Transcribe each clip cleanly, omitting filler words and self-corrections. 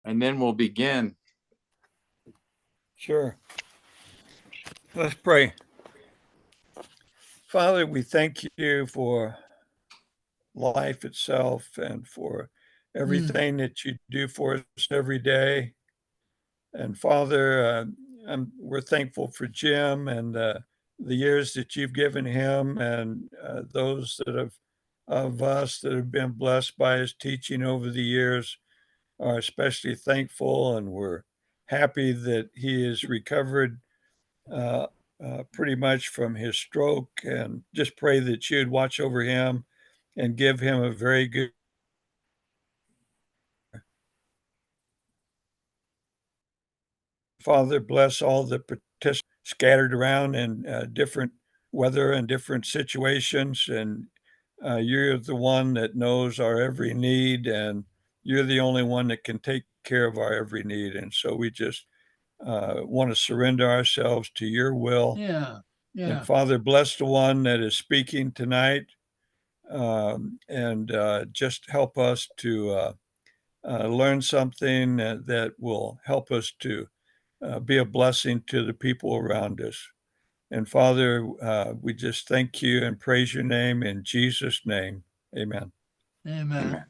and then we'll begin. Sure. Let's pray. Father, we thank you for life itself and for everything that you do for us every day. And Father, we're thankful for Jim and the years that you've given him, and those that have of us that have been blessed by his teaching over the years are especially thankful, and we're happy that he is recovered uh, pretty much from his stroke, and just pray that you'd watch over him and give him a very good. Father, bless all the participants scattered around in different weather and different situations. And you're the one that knows our every need, and you're the only one that can take care of our every need. And so we just want to surrender ourselves to your will. Yeah. And Father, bless the one that is speaking tonight, and just help us to learn something that will help us to be a blessing to the people around us. And Father, we just thank you and praise your name in Jesus' name. Amen. Amen.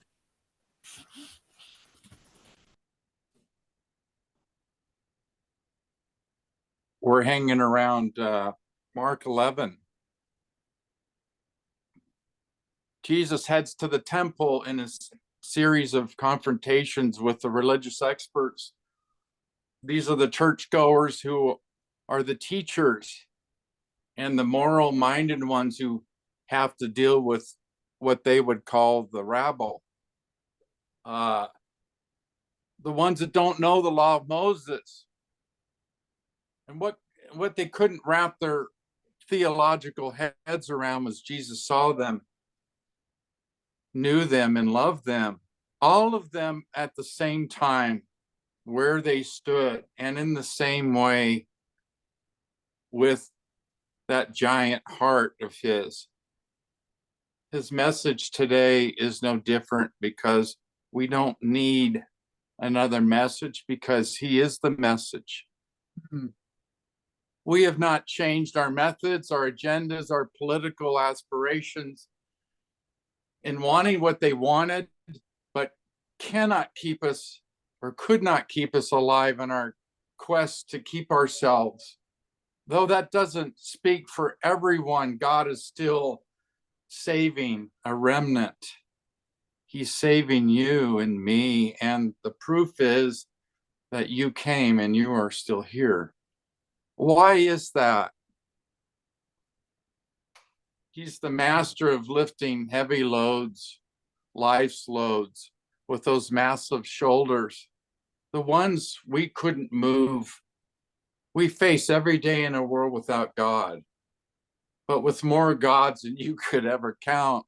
We're hanging around Mark 11. Jesus heads to the temple in a series of confrontations with the religious experts. These are the churchgoers who are the teachers and the moral-minded ones who have to deal with what they would call the rabble. The ones that don't know the law of Moses. And what they couldn't wrap their theological heads around was Jesus saw them, knew them, and loved them. All of them at the same time, where they stood, and in the same way with that giant heart of his. His message today is no different, because we don't need another message, because he is the message. Mm-hmm. We have not changed our methods, our agendas, our political aspirations in wanting what they wanted, but cannot keep us, or could not keep us alive in our quest to keep ourselves. Though that doesn't speak for everyone, God is still saving a remnant. He's saving you and me, and the proof is that you came and you are still here. Why is that? He's the master of lifting heavy loads, life's loads, with those massive shoulders, the ones we couldn't move. We face every day in a world without God, but with more gods than you could ever count.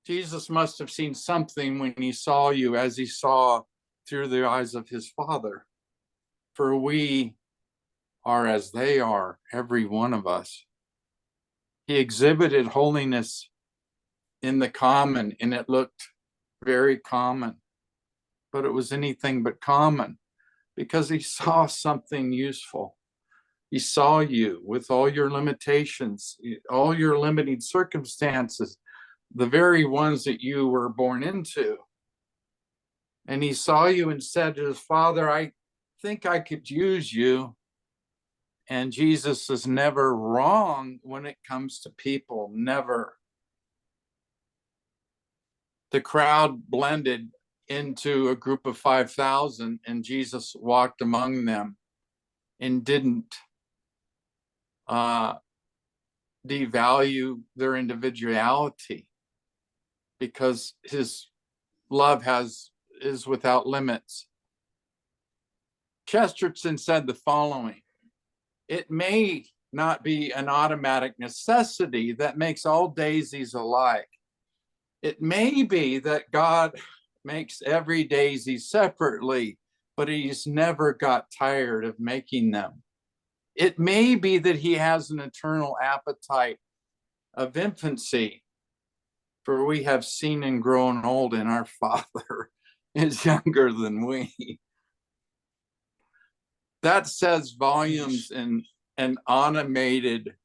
Jesus must have seen something when he saw you, as he saw through the eyes of his Father. For we are as they are, every one of us. He exhibited holiness in the common, and it looked very common, but it was anything but common, because he saw something useful. He saw you with all your limitations, all your limiting circumstances, the very ones that you were born into. And he saw you and said to his Father, I think I could use you. And Jesus is never wrong when it comes to people, never. The crowd blended into a group of 5,000, and Jesus walked among them and didn't devalue their individuality, because his love is without limits. Chesterton said the following: it may not be an automatic necessity that makes all daisies alike. It may be that God makes every daisy separately, but he's never got tired of making them. It may be that he has an eternal appetite of infancy, for we have seen and grown old in our Father. is younger than we. That says volumes in an automated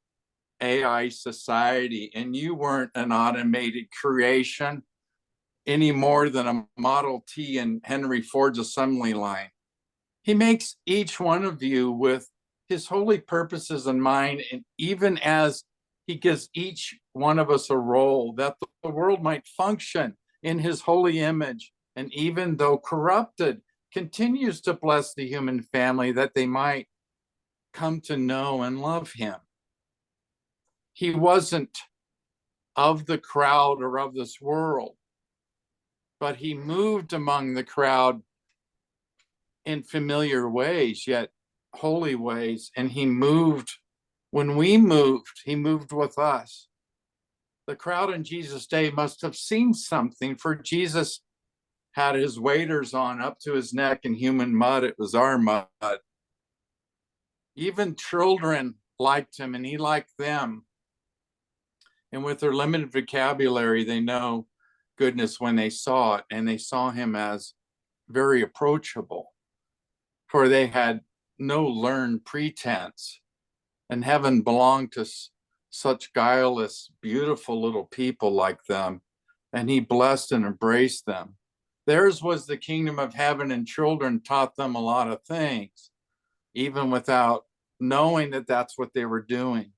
AI society, and you weren't an automated creation any more than a Model T in Henry Ford's assembly line. He makes each one of you with his holy purposes in mind, and even as he gives each one of us a role that the world might function in his holy image, and even though corrupted, continues to bless the human family that they might come to know and love him. He wasn't of the crowd or of this world, but he moved among the crowd in familiar ways, yet holy ways. And he moved when we moved, he moved with us. The crowd in Jesus' day must have seen something, for Jesus had his waders on up to his neck in human mud. It was our mud. Even children liked him and he liked them. And with their limited vocabulary, they know goodness when they saw it, and they saw him as very approachable, for they had no learned pretense, and heaven belonged to such guileless, beautiful little people like them, and he blessed and embraced them. Theirs was the kingdom of heaven, and children taught them a lot of things, even without knowing that that's what they were doing.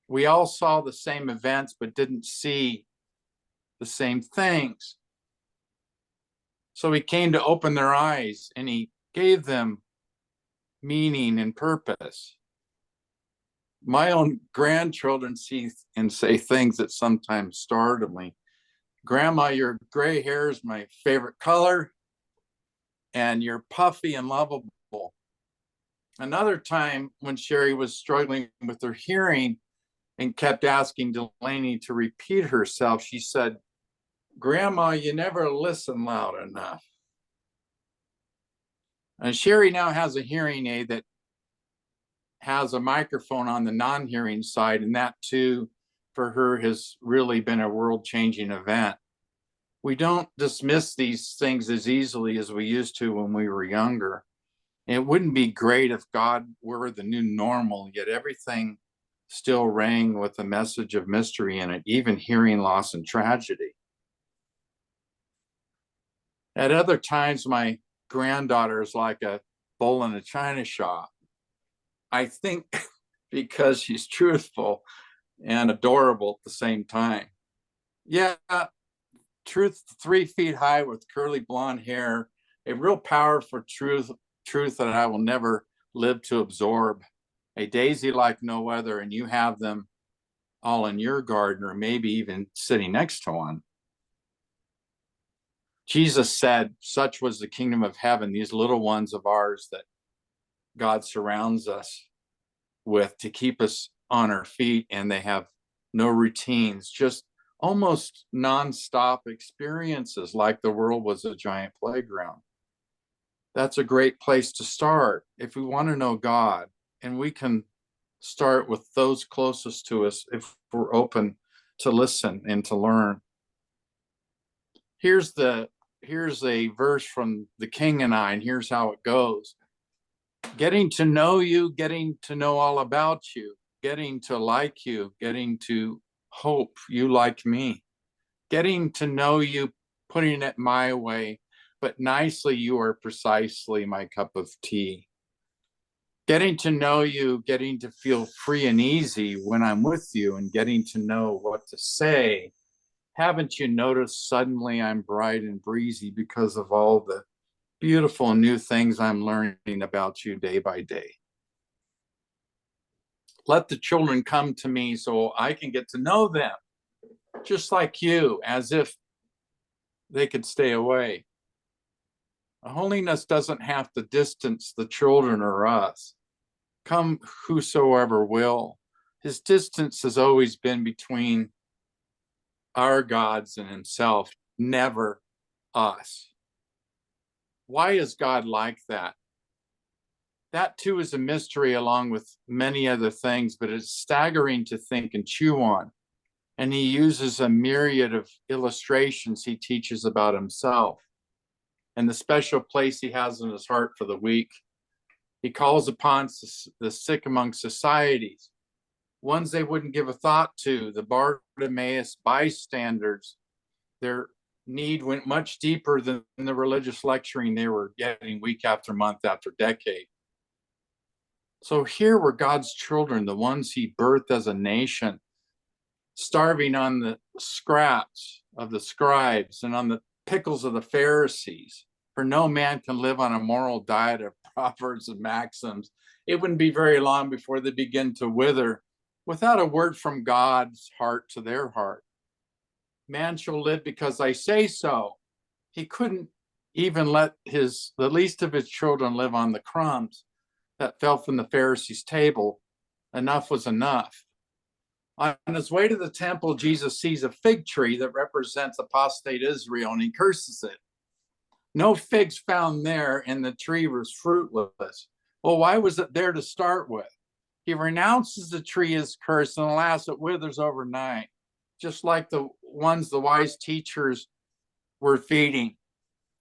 We all saw the same events, but didn't see the same things. So he came to open their eyes, and he gave them meaning and purpose. My own grandchildren see and say things that sometimes startle me. Grandma, your gray hair is my favorite color, and you're puffy and lovable. Another time when Sherry was struggling with her hearing and kept asking Delaney to repeat herself, she said, Grandma, you never listen loud enough. And Sherry now has a hearing aid that has a microphone on the non-hearing side, and that too, for her, has really been a world-changing event. We don't dismiss these things as easily as we used to when we were younger. It wouldn't be great if God were the new normal, yet everything still rang with a message of mystery in it, even hearing loss and tragedy. At other times, my granddaughter is like a bull in a china shop. I think because she's truthful and adorable at the same time. Yeah, truth 3 feet high with curly blonde hair, a real powerful truth that I will never live to absorb. A daisy like no other, and you have them all in your garden, or maybe even sitting next to one. Jesus said, such was the kingdom of heaven, these little ones of ours that God surrounds us with to keep us on our feet, and they have no routines, just almost nonstop experiences, like the world was a giant playground. That's a great place to start if we want to know God, and we can start with those closest to us if we're open to listen and to learn. Here's a verse from The King and I, and here's how it goes. Getting to know you, getting to know all about you, getting to like you, getting to hope you like me, getting to know you, putting it my way, but nicely, you are precisely my cup of tea. Getting to know you, getting to feel free and easy when I'm with you, and getting to know what to say. Haven't you noticed suddenly I'm bright and breezy because of all the beautiful new things I'm learning about you day by day? Let the children come to me so I can get to know them, just like you, as if they could stay away. Holiness doesn't have to distance the children or us. Come whosoever will. His distance has always been between our gods and himself, never us. Why is God like that? That too is a mystery, along with many other things, but it's staggering to think and chew on. And he uses a myriad of illustrations he teaches about himself. and the special place he has in his heart for the weak. He calls upon the sick among societies, ones they wouldn't give a thought to, the Bartimaeus bystanders. Their need went much deeper than the religious lecturing they were getting week after month after decade. So here were God's children, the ones he birthed as a nation, starving on the scraps of the scribes and on the pickles of the Pharisees. For no man can live on a moral diet of proverbs and maxims. It wouldn't be very long before they begin to wither without a word from God's heart to their heart. Man shall live because I say so. He couldn't even let the least of his children live on the crumbs that fell from the Pharisees' table. Enough was enough. On his way to the temple, Jesus sees a fig tree that represents apostate Israel, and he curses it. No figs found there, and the tree was fruitless. Well, why was it there to start with? He renounces the tree as cursed, and alas, it withers overnight, just like the ones the wise teachers were feeding.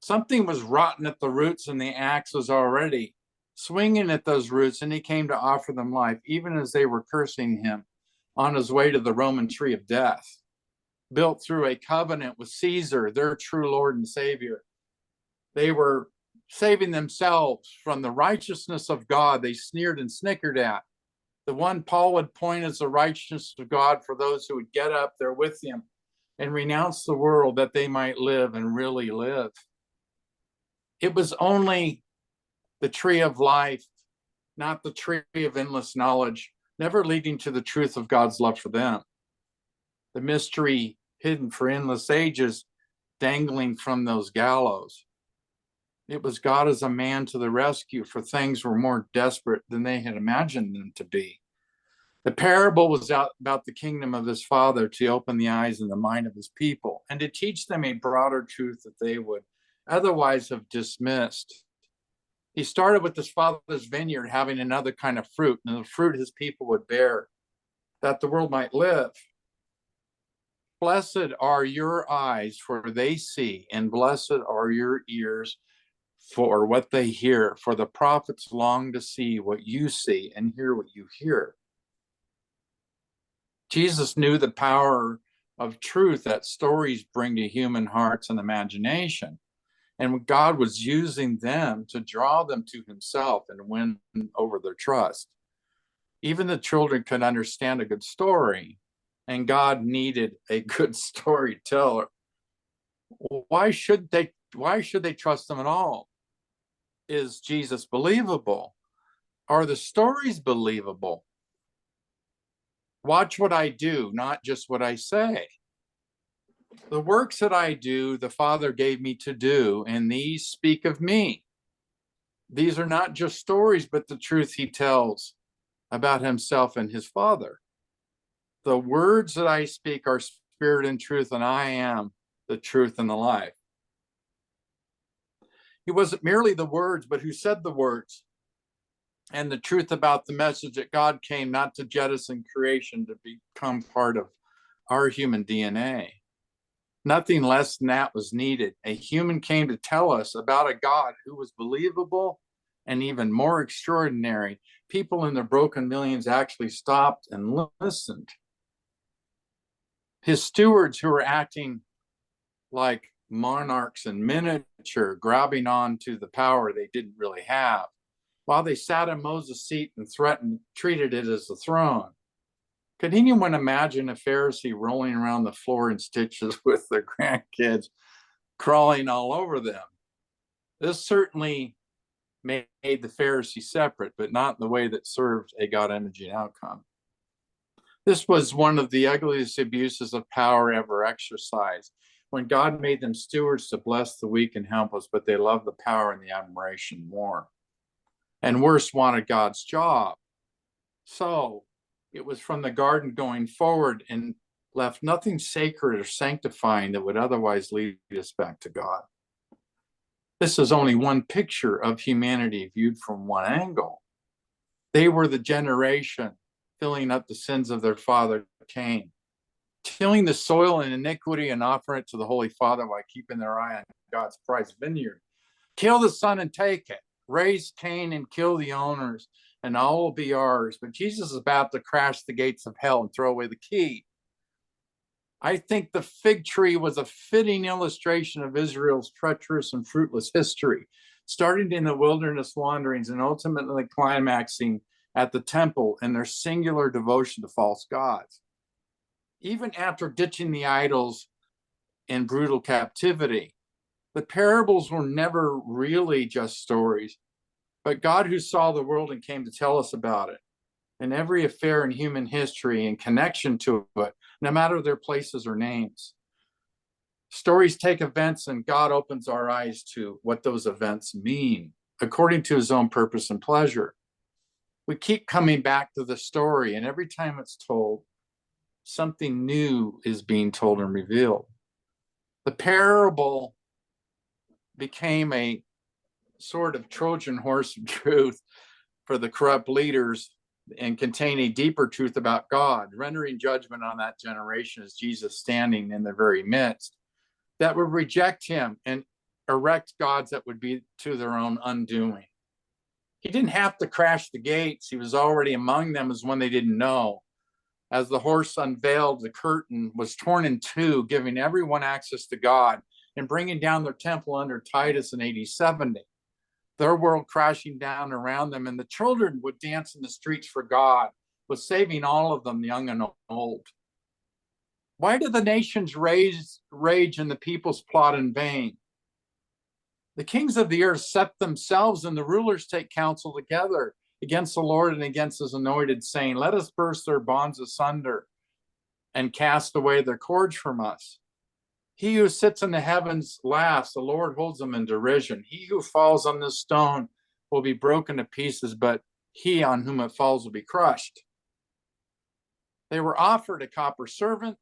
Something was rotten at the roots, and the axe was already swinging at those roots, and he came to offer them life, even as they were cursing him on his way to the Roman tree of death, built through a covenant with Caesar, their true Lord and Savior. They were saving themselves from the righteousness of God they sneered and snickered at. The one Paul would point as the righteousness of God for those who would get up there with him and renounce the world that they might live and really live. It was only the tree of life, not the tree of endless knowledge, never leading to the truth of God's love for them. The mystery hidden for endless ages, dangling from those gallows. It was God as a man to the rescue, for things were more desperate than they had imagined them to be. The parable was about the kingdom of his Father to open the eyes and the mind of his people and to teach them a broader truth that they would otherwise have dismissed. He started with his Father's vineyard having another kind of fruit, and the fruit his people would bear, that the world might live. Blessed are your eyes, for they see, and blessed are your ears for what they hear. For the prophets long to see what you see and hear what you hear. Jesus knew the power of truth that stories bring to human hearts and imagination. And God was using them to draw them to himself and win over their trust. Even the children could understand a good story, and God needed a good storyteller. Why should they trust him at all? Is Jesus believable? Are the stories believable? Watch what I do, not just what I say. The works that I do, the Father gave me to do, and these speak of me. These are not just stories, but the truth he tells about himself and his Father. The words that I speak are spirit and truth, and I am the truth and the life. He wasn't merely the words, but who said the words. And the truth about the message that God came not to jettison creation, to become part of our human DNA. Nothing less than that was needed. A human came to tell us about a God who was believable and even more extraordinary. People in their broken millions actually stopped and listened. His stewards, who were acting like monarchs in miniature, grabbing on to the power they didn't really have, while they sat in Moses' seat and treated it as a throne. Could anyone imagine a Pharisee rolling around the floor in stitches with their grandkids crawling all over them? This certainly made the Pharisee separate, but not in the way that served a God-imaging outcome. This was one of the ugliest abuses of power ever exercised, when God made them stewards to bless the weak and helpless, but they loved the power and the admiration more. And worse, wanted God's job. So it was from the garden going forward and left nothing sacred or sanctifying that would otherwise lead us back to God. This is only one picture of humanity viewed from one angle. They were the generation filling up the sins of their father Cain, tilling the soil in iniquity and offering it to the Holy Father while keeping their eye on God's prized vineyard. Kill the son and take it. Raise Cain and kill the owners, and all will be ours. But Jesus is about to crash the gates of hell and throw away the key. I think the fig tree was a fitting illustration of Israel's treacherous and fruitless history, starting in the wilderness wanderings and ultimately climaxing at the temple and their singular devotion to false gods. Even after ditching the idols in brutal captivity, the parables were never really just stories, but God who saw the world and came to tell us about it, and every affair in human history and connection to it, no matter their places or names. Stories take events and God opens our eyes to what those events mean, according to his own purpose and pleasure. We keep coming back to the story, and every time it's told, something new is being told and revealed. The parable became a sort of Trojan horse of truth for the corrupt leaders and contain a deeper truth about God, rendering judgment on that generation as Jesus standing in their very midst, that would reject him and erect gods that would be to their own undoing. He didn't have to crash the gates. He was already among them as one they didn't know. As the horse unveiled, the curtain was torn in two, giving everyone access to God and bringing down their temple under Titus in AD 70. Their world crashing down around them, and the children would dance in the streets for God, with saving all of them, young and old. Why do the nations rage and the peoples plot in vain? The kings of the earth set themselves, and the rulers take counsel together against the Lord and against his anointed, saying, let us burst their bonds asunder and cast away their cords from us. He who sits in the heavens laughs, the Lord holds him in derision. He who falls on this stone will be broken to pieces, but he on whom it falls will be crushed. They were offered a copper serpent,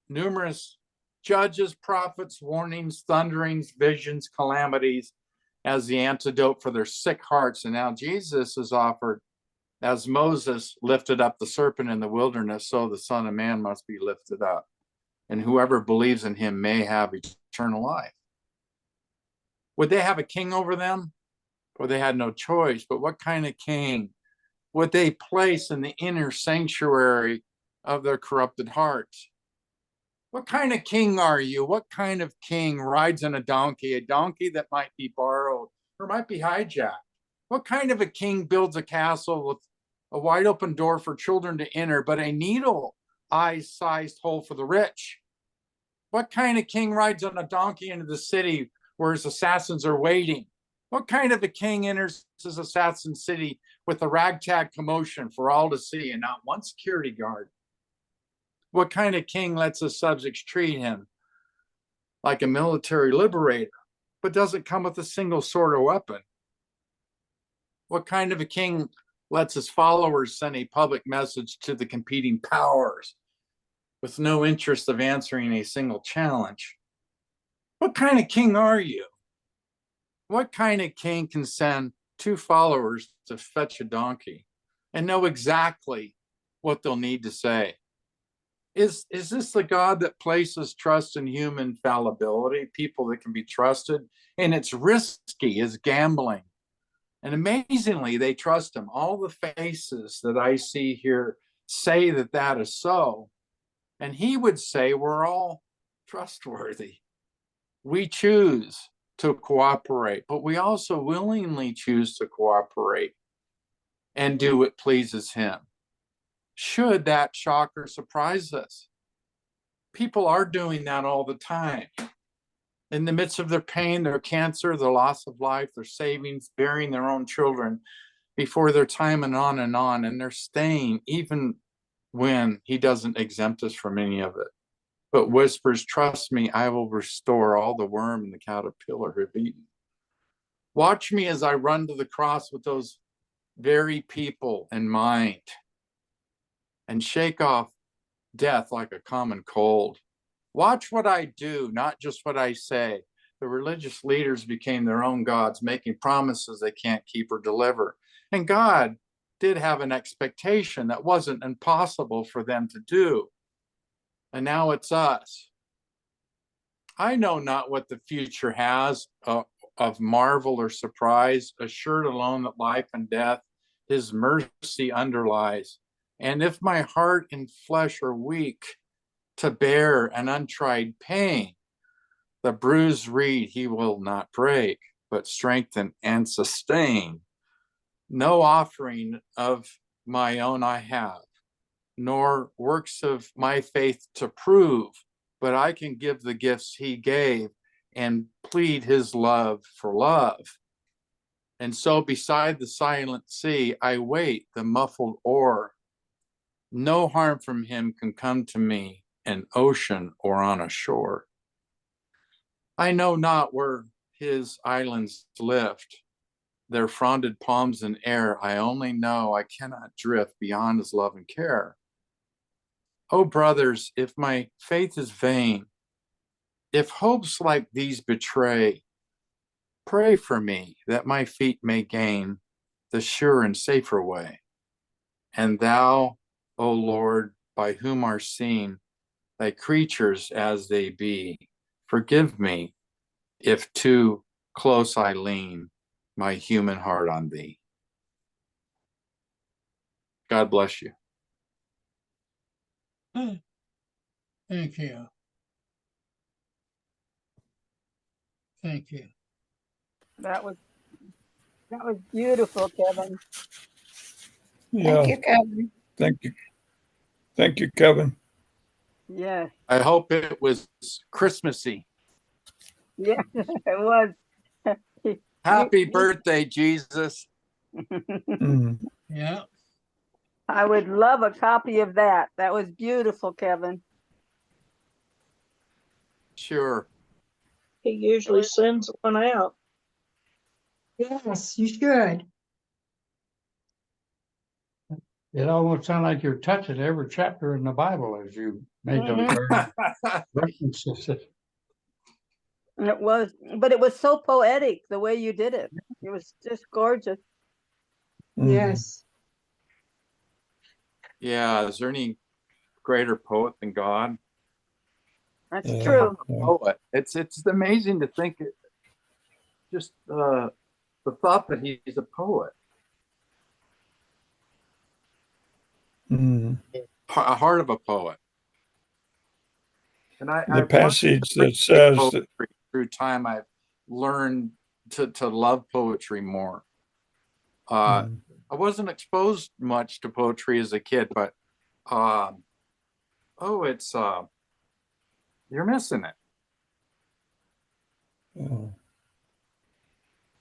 numerous judges, prophets, warnings, thunderings, visions, calamities as the antidote for their sick hearts. And now Jesus is offered, as Moses lifted up the serpent in the wilderness, so the Son of Man must be lifted up. And whoever believes in him may have eternal life. Would they have a king over them? Or they had no choice. But what kind of king would they place in the inner sanctuary of their corrupted hearts? What kind of king are you? What kind of king rides on a donkey that might be borrowed or might be hijacked? What kind of a king builds a castle with a wide open door for children to enter, but a needle eye-sized hole for the rich? What kind of king rides on a donkey into the city where his assassins are waiting? What kind of a king enters his assassin city with a ragtag commotion for all to see and not one security guard? What kind of king lets his subjects treat him like a military liberator, but doesn't come with a single sword or weapon? What kind of a king lets his followers send a public message to the competing powers with no interest of answering a single challenge? What kind of king are you? What kind of king can send two followers to fetch a donkey and know exactly what they'll need to say? Is this the God that places trust in human fallibility, people that can be trusted? And it's risky as gambling. And amazingly, they trust him. All the faces that I see here say that that is so. And he would say, we're all trustworthy. We choose to cooperate, but we also willingly choose to cooperate and do what pleases him. Should that shock or surprise us? People are doing that all the time. In the midst of their pain, their cancer, their loss of life, their savings, burying their own children before their time, and on, and they're staying even when he doesn't exempt us from any of it, but whispers, trust me, I will restore all the worm and the caterpillar have eaten. Watch me as I run to the cross with those very people in mind and shake off death like a common cold. Watch what I do, not just what I say. The religious leaders became their own gods, making promises they can't keep or deliver. And God did have an expectation that wasn't impossible for them to do. And now it's us. I know not what the future has of marvel or surprise, assured alone that life and death his mercy underlies. And if my heart and flesh are weak to bear an untried pain, the bruised reed he will not break, but strengthen and sustain. No offering of my own I have, nor works of my faith to prove, but I can give the gifts he gave and plead his love for love. And so beside the silent sea, I wait the muffled oar. No harm from him can come to me in ocean or on a shore. I know not where his islands lift, their fronded palms in air. I only know I cannot drift beyond his love and care. Oh, brothers, if my faith is vain, if hopes like these betray, pray for me that my feet may gain the sure and safer way. And thou, O Lord, by whom are seen thy creatures as they be, forgive me if too close I lean my human heart on thee. God bless you. Thank you. Thank you. That was beautiful, Kevin. Yeah, Thank you, Kevin. thank you. Thank you, Kevin. Yes, I hope it was Christmassy. yes, it was. Happy birthday, Jesus. Mm. Yeah. I would love a copy of that. That was beautiful, Kevin. Sure. He usually sends one out. Yes, you should. It almost sounds like you're touching every chapter in the Bible as you made those very references. It was, but it was so poetic the way you did it. It was just gorgeous. Mhm. Yes. Yeah, is there any greater poet than God? That's Yeah. true. Yeah. Poet. It's amazing to think just the thought that he's a poet. Mhm. A heart of a poet. And The I've passage that learned says that, poetry through time. I've learned to love poetry more. Mhm. I wasn't exposed much to poetry as a kid, but it's you're missing it. Yeah.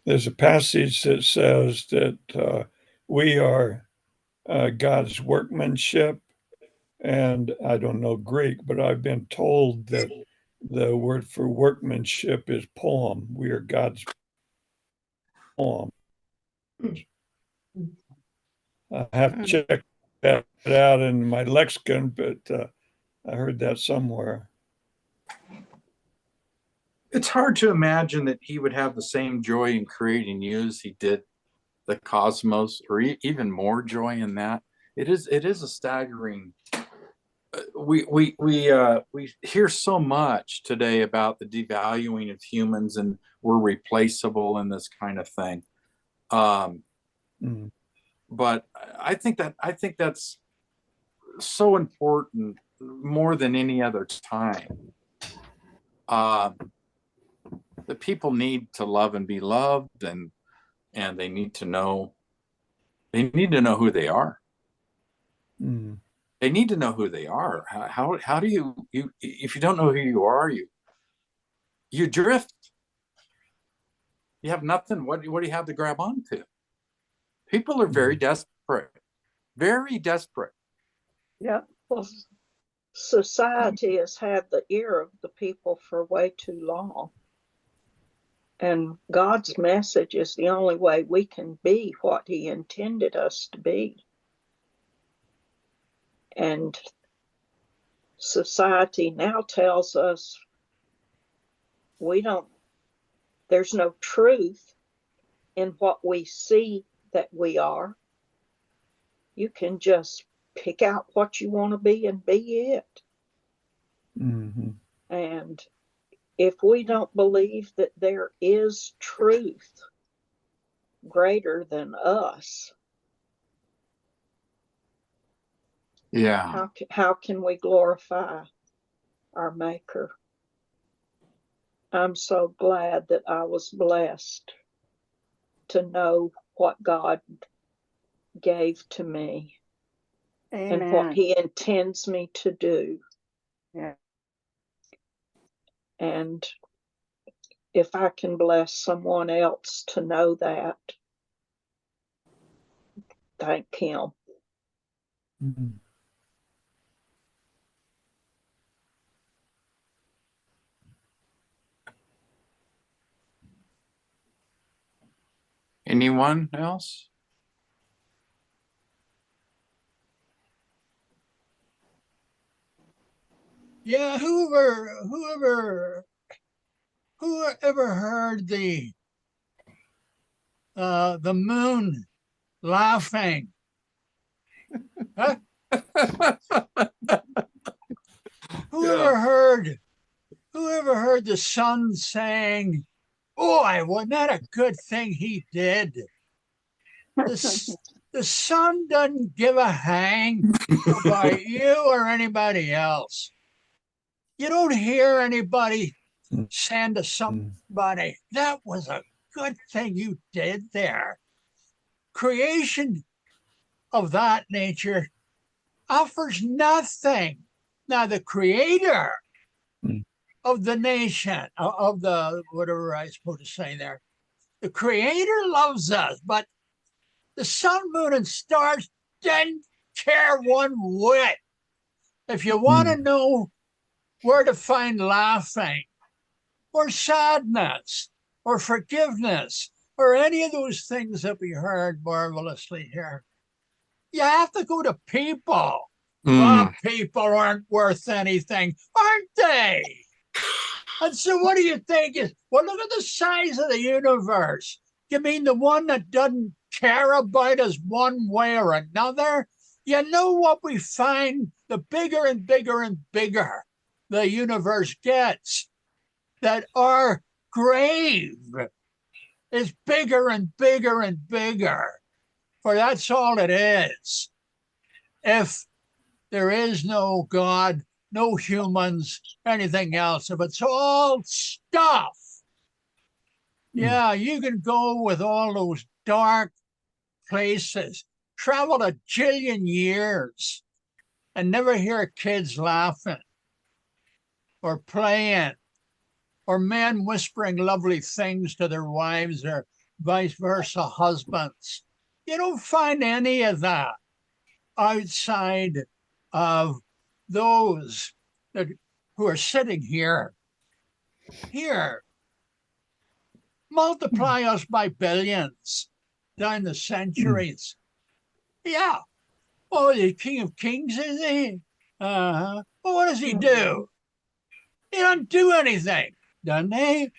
There's a passage that says that we are God's workmanship. And I don't know Greek, but I've been told that the word for workmanship is poem. We are God's poem. I have to check that out in my lexicon, but I heard that somewhere. It's hard to imagine that he would have the same joy in creating you as he did the cosmos, or even more joy in that. It is a staggering. We hear so much today about the devaluing of humans and we're replaceable and this kind of thing. Mm. But I think that's so important more than any other time. The people need to love and be loved, and they need to know who they are. Mm. They need to know who they are. How do you if you don't know who you are, you drift. You have nothing. What do you have to grab onto? People are very desperate, very desperate. Yeah. Well, society has had the ear of the people for way too long. And God's message is the only way we can be what he intended us to be. And society now tells us there's no truth in what we see that we are. You can just pick out what you want to be and be it. Mm-hmm. And if we don't believe that there is truth greater than us, Yeah. how can we glorify our Maker? I'm so glad that I was blessed to know what God gave to me and what Amen. He intends me to do. Yeah. And if I can bless someone else to know that, thank Him. Mhm. Anyone else? Yeah, whoever heard the moon laughing? Huh? Whoever heard the sun saying, "Boy, wasn't that a good thing he did?" The sun doesn't give a hang about you or anybody else. You don't hear anybody saying to somebody, "That was a good thing you did there." Creation of that nature offers nothing. Now, the creator of the nation, of the, whatever I'm supposed to say there, the creator loves us, but the sun, moon, and stars didn't care one whit. If you want to know where to find laughing or sadness or forgiveness or any of those things that we heard marvelously here, you have to go to people. People aren't worth anything, aren't they? And so what do you think is, well, look at the size of the universe. You mean the one that doesn't care about us one way or another? You know what we find? The bigger and bigger and bigger the universe gets, that our grave is bigger and bigger and bigger. For that's all it is. If there is no God, no humans, anything else, if it's all stuff, yeah, you can go with all those dark places, travel a jillion years and never hear kids laughing or playing or men whispering lovely things to their wives or vice versa husbands. You don't find any of that outside of those that who are sitting here. Multiply us by billions down the centuries. Yeah. Oh, the King of Kings, is he? Well, what does he do? He doesn't do anything, doesn't he?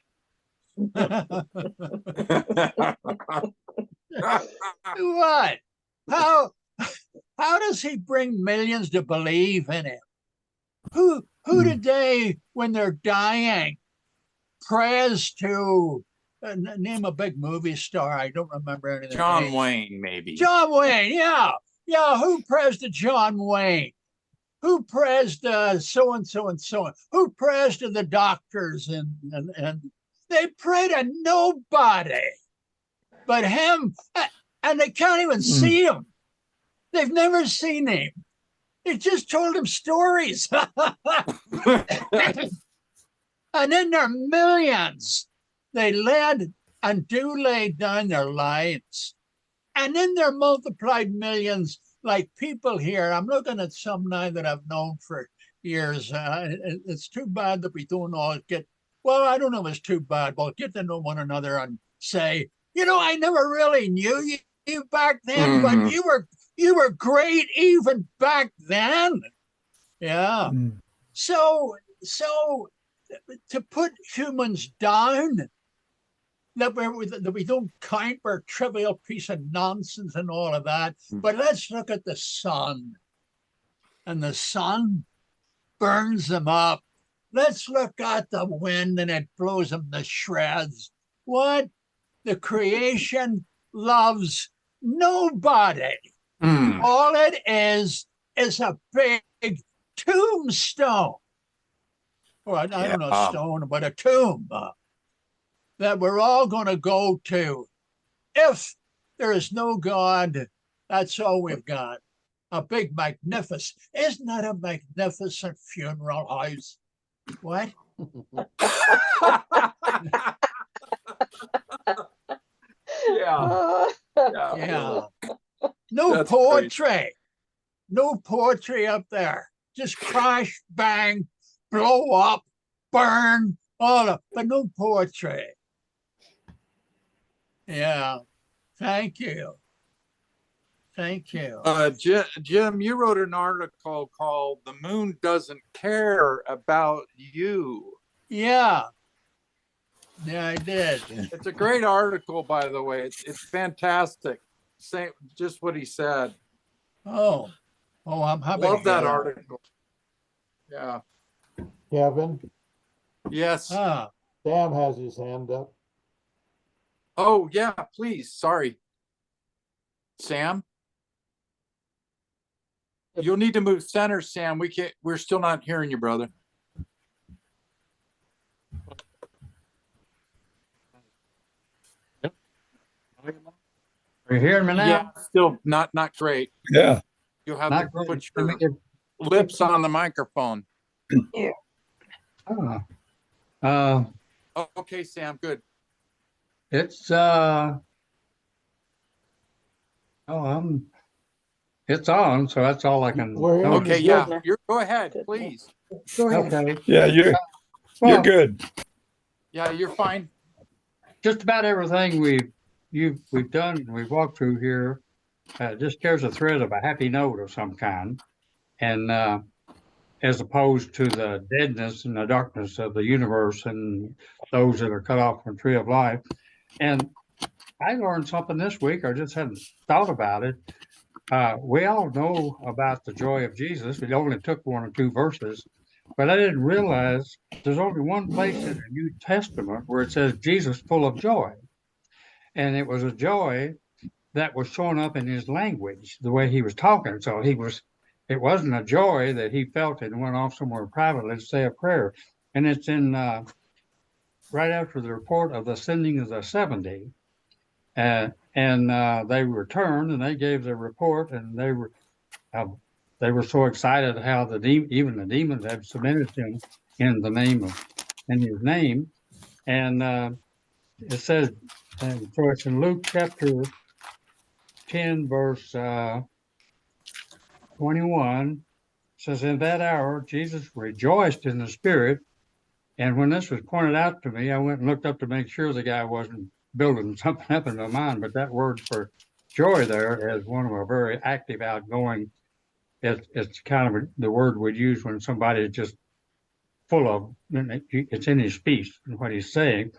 What? How does he bring millions to believe in him? Who today, when they're dying, prays to name a big movie star? I don't remember any of their John names. Wayne, maybe. John Wayne, yeah. Who prays to John Wayne? Who prays to so and so and so on? Who prays to the doctors and they pray to nobody but him, and they can't even see him. They've never seen him. They just told him stories. And in their millions, they led and do lay down their lives. And in their multiplied millions, like people here, I'm looking at some now that I've known for years. It's too bad that we don't all get, well, I don't know if it's too bad, but get to know one another and say, I never really knew you back then, but you were great even back then. Yeah. So to put humans down, that we don't count for a trivial piece of nonsense and all of that. But let's look at the sun. And the sun burns them up Let's look at the wind and it blows them to shreds. What? The creation loves nobody. All it is a big tombstone. Or I don't know, stone, but a tomb that we're all going to go to. If there is no God, that's all we've got. A big, magnificent, isn't that a magnificent funeral house? What? Yeah. Yeah. No That's poetry. No poetry up there. Just crash, bang, blow up, burn, all of, but no poetry. Yeah. Thank you. Thank you. Jim, you wrote an article called "The Moon Doesn't Care About You." Yeah. Yeah, I did. It's a great article, by the way. It's fantastic. Same, just what he said. Oh, I'm happy. Love that article. Yeah. Kevin, Yes. Ah, Sam has his hand up. Oh, yeah, please. Sorry. Sam? You'll need to move center, Sam. We're still not hearing you, brother. Are you hearing me now? Yeah, still not great. Yeah. You'll have Not to great. put Let me your get- lips on the microphone. Oh. Oh, okay, Sam, good. It's it's on, so that's all I can. We're hearing Okay, you yeah. good. Go ahead, please. Go ahead. Okay. Yeah, you're Well, good. Yeah, you're fine. just about everything we've done, we've walked through here, just carries a thread of a happy note of some kind, and as opposed to the deadness and the darkness of the universe and those that are cut off from the tree of life. And I learned something this week. I just hadn't thought about it. We all know about the joy of Jesus. It only took one or two verses, but I didn't realize there's only one place in the New Testament where it says Jesus full of joy. And it was a joy that was showing up in his language, the way he was talking. So it wasn't a joy that he felt and went off somewhere privately to say a prayer. And it's in right after the report of the sending of the 70. And they returned and they gave their report, and they were so excited how even the demons had submitted to him in his name. And it says, and so it's in Luke chapter 10, verse 21, says, in that hour, Jesus rejoiced in the spirit. And when this was pointed out to me, I went and looked up to make sure the guy wasn't building something up in my mind. But that word for joy there is one of a very active, outgoing. It's kind of the word we'd use when somebody is just full of, it's in his speech and what he's saying.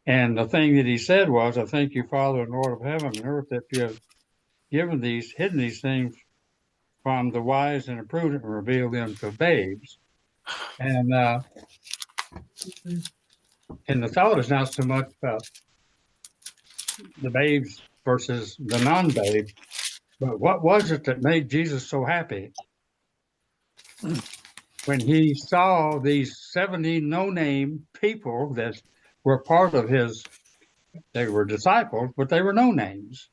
And the thing that he said was, I thank you, Father and Lord of heaven and earth, that you have hidden these things from the wise and the prudent and revealed them to babes. And the thought is not so much about the babes versus the non-babes, but what was it that made Jesus so happy when he saw these 70 no-name people that were part of they were disciples, but they were no names.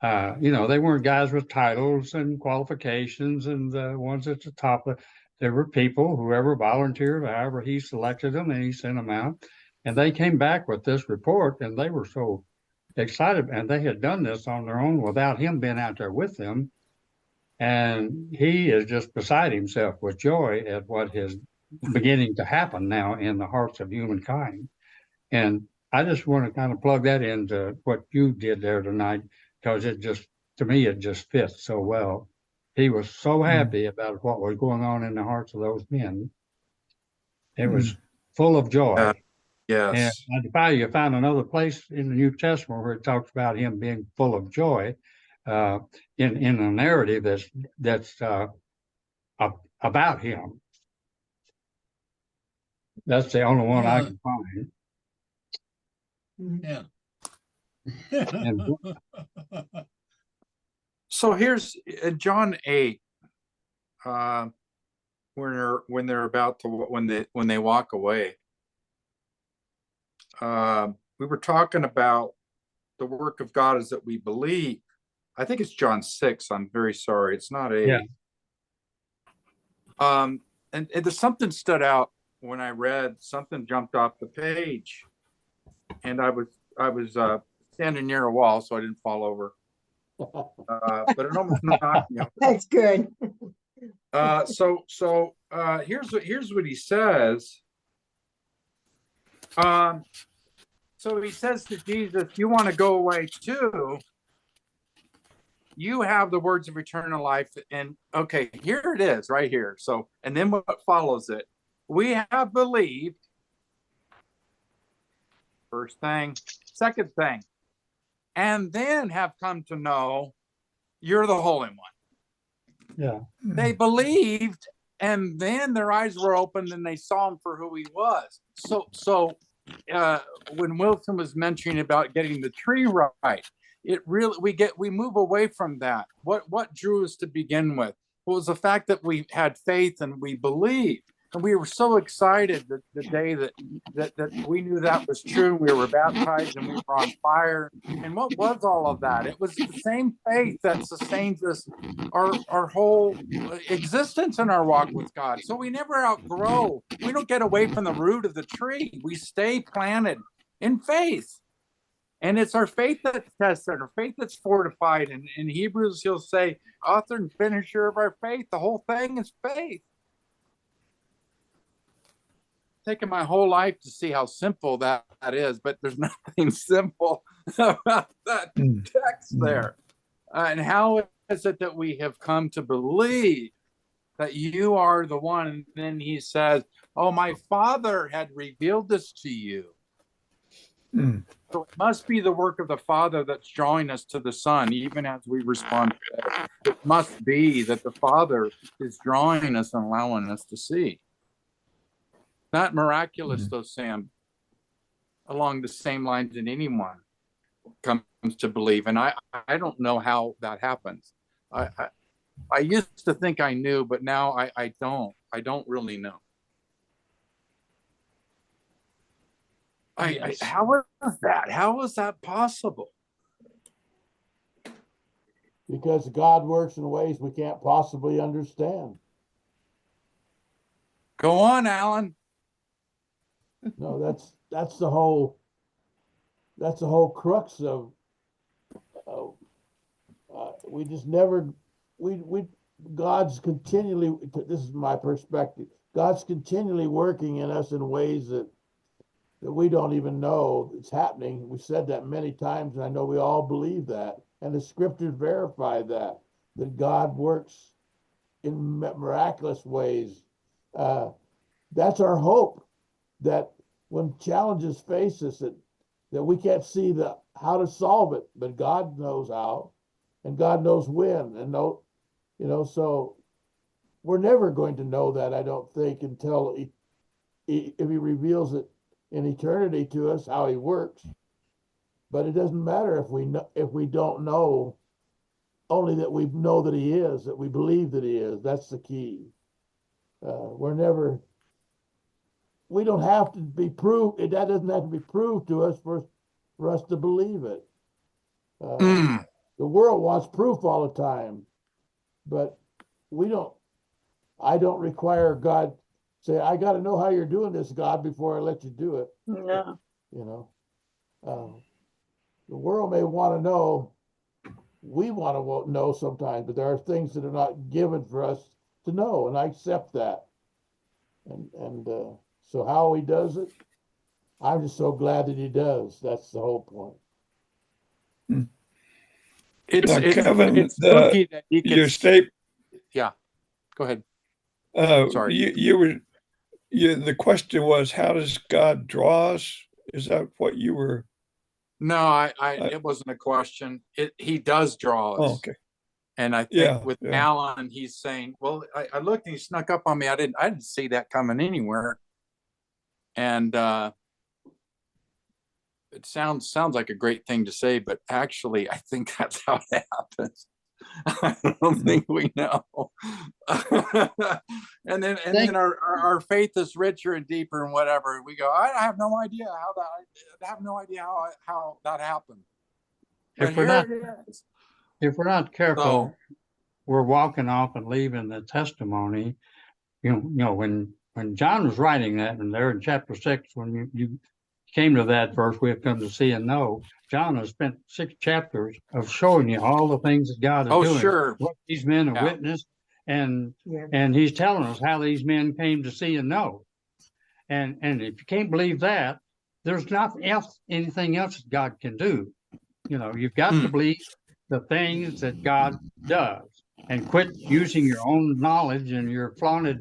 They weren't guys with titles and qualifications and the ones at the top. There were people, whoever volunteered, however he selected them, and he sent them out. And they came back with this report, and they were so excited. And they had done this on their own without him being out there with them. And he is just beside himself with joy at what is beginning to happen now in the hearts of humankind. And I just want to kind of plug that into what you did there tonight, because to me, it just fits so well. He was so happy about what was going on in the hearts of those men. It was full of joy. Yes. And I defy you to find another place in the New Testament where it talks about him being full of joy in a narrative that's about him. That's the only one I Yeah. can find. Yeah. And So here's John 8, when they're about to when they walk away. We were talking about the work of God is that we believe. I think it's John 6. I'm very sorry. It's not 8. Yeah. And there's something stood out when I read, something jumped off the page. And I was standing near a wall, so I didn't fall over. But it almost knocked me over. That's good. So here's what he says. So he says to Jesus, "You want to go away too? You have the words of eternal life." And okay, here it is, right here. So, and then what follows it? We have believed. First thing, second thing, and then have come to know you're the Holy One. yeah, They believed, and then their eyes were opened and they saw him for who he was. So when Wilson was mentioning about getting the tree right, it really we move away from that. What drew us to begin with? Well, was the fact that we had faith and we believed, and we were so excited that the day that we knew that was true. We were baptized and we were on fire. And what was all of that? It was the same faith that sustains us our whole existence in our walk with God. So we never outgrow. We don't get away from the root of the tree. We stay planted in faith. And it's our faith that's tested, our faith that's fortified. And in Hebrews, he'll say, author and finisher of our faith. The whole thing is faith. Taken my whole life to see how simple that is, but there's nothing simple about that text there. And how is it that we have come to believe that you are the one? And then he says, oh, my Father had revealed this to you. So it must be the work of the Father that's drawing us to the Son, even as we respond to it. It must be that the Father is drawing us and allowing us to see. Not miraculous, though, Sam, along the same lines that anyone comes to believe. And I don't know how that happens. I used to think I knew, but now I don't. I don't really know. How is that? How is that possible? Because God works in ways we can't possibly understand. Go on, Alan. No, that's the whole crux of we just never we God's continually, this is my perspective, God's continually working in us in ways that we don't even know it's happening. We said that many times, and I know we all believe that, and the scriptures verify that God works in miraculous ways. That's our hope, that when challenges face us, that we can't see how to solve it, but God knows how, and God knows when, and so we're never going to know that, I don't think, until if he reveals it in eternity to us, how he works. But it doesn't matter if we don't know, only that we know that he is, that we believe that he is. That's the key. We don't have to be proved. That doesn't have to be proved to us for us to believe it. The world wants proof all the time, but we don't. I don't require God say, I got to know how you're doing this, God, before I let you do it. No. The world may want to know. We want to know sometimes, but there are things that are not given for us to know, and I accept that. And so how he does it, I'm just so glad that he does. That's the whole point. Kevin, it's spooky that he your could, state. yeah, go ahead. Sorry, the question was, how does God draw us? Is that what you were? No, it wasn't a question. He does draw us. Oh, okay. And I think with Alan, he's saying, well, I looked and he snuck up on me. I didn't see that coming anywhere. And it sounds like a great thing to say, but actually, I think that's how it happens. I don't think we know. and then our faith is richer and deeper and whatever. We go, I have no idea how that happened. But If we're not careful, So, we're walking off and leaving the testimony. You know, when John was writing that, and there in chapter 6, when you came to that verse, we have come to see and know, John has spent 6 chapters of showing you all the things that God is doing, sure, what these men have witnessed, and he's telling us how these men came to see and know. And if you can't believe that, there's nothing else, anything else that God can do. You know, you've got to believe the things that God does, and quit using your own knowledge and your flaunted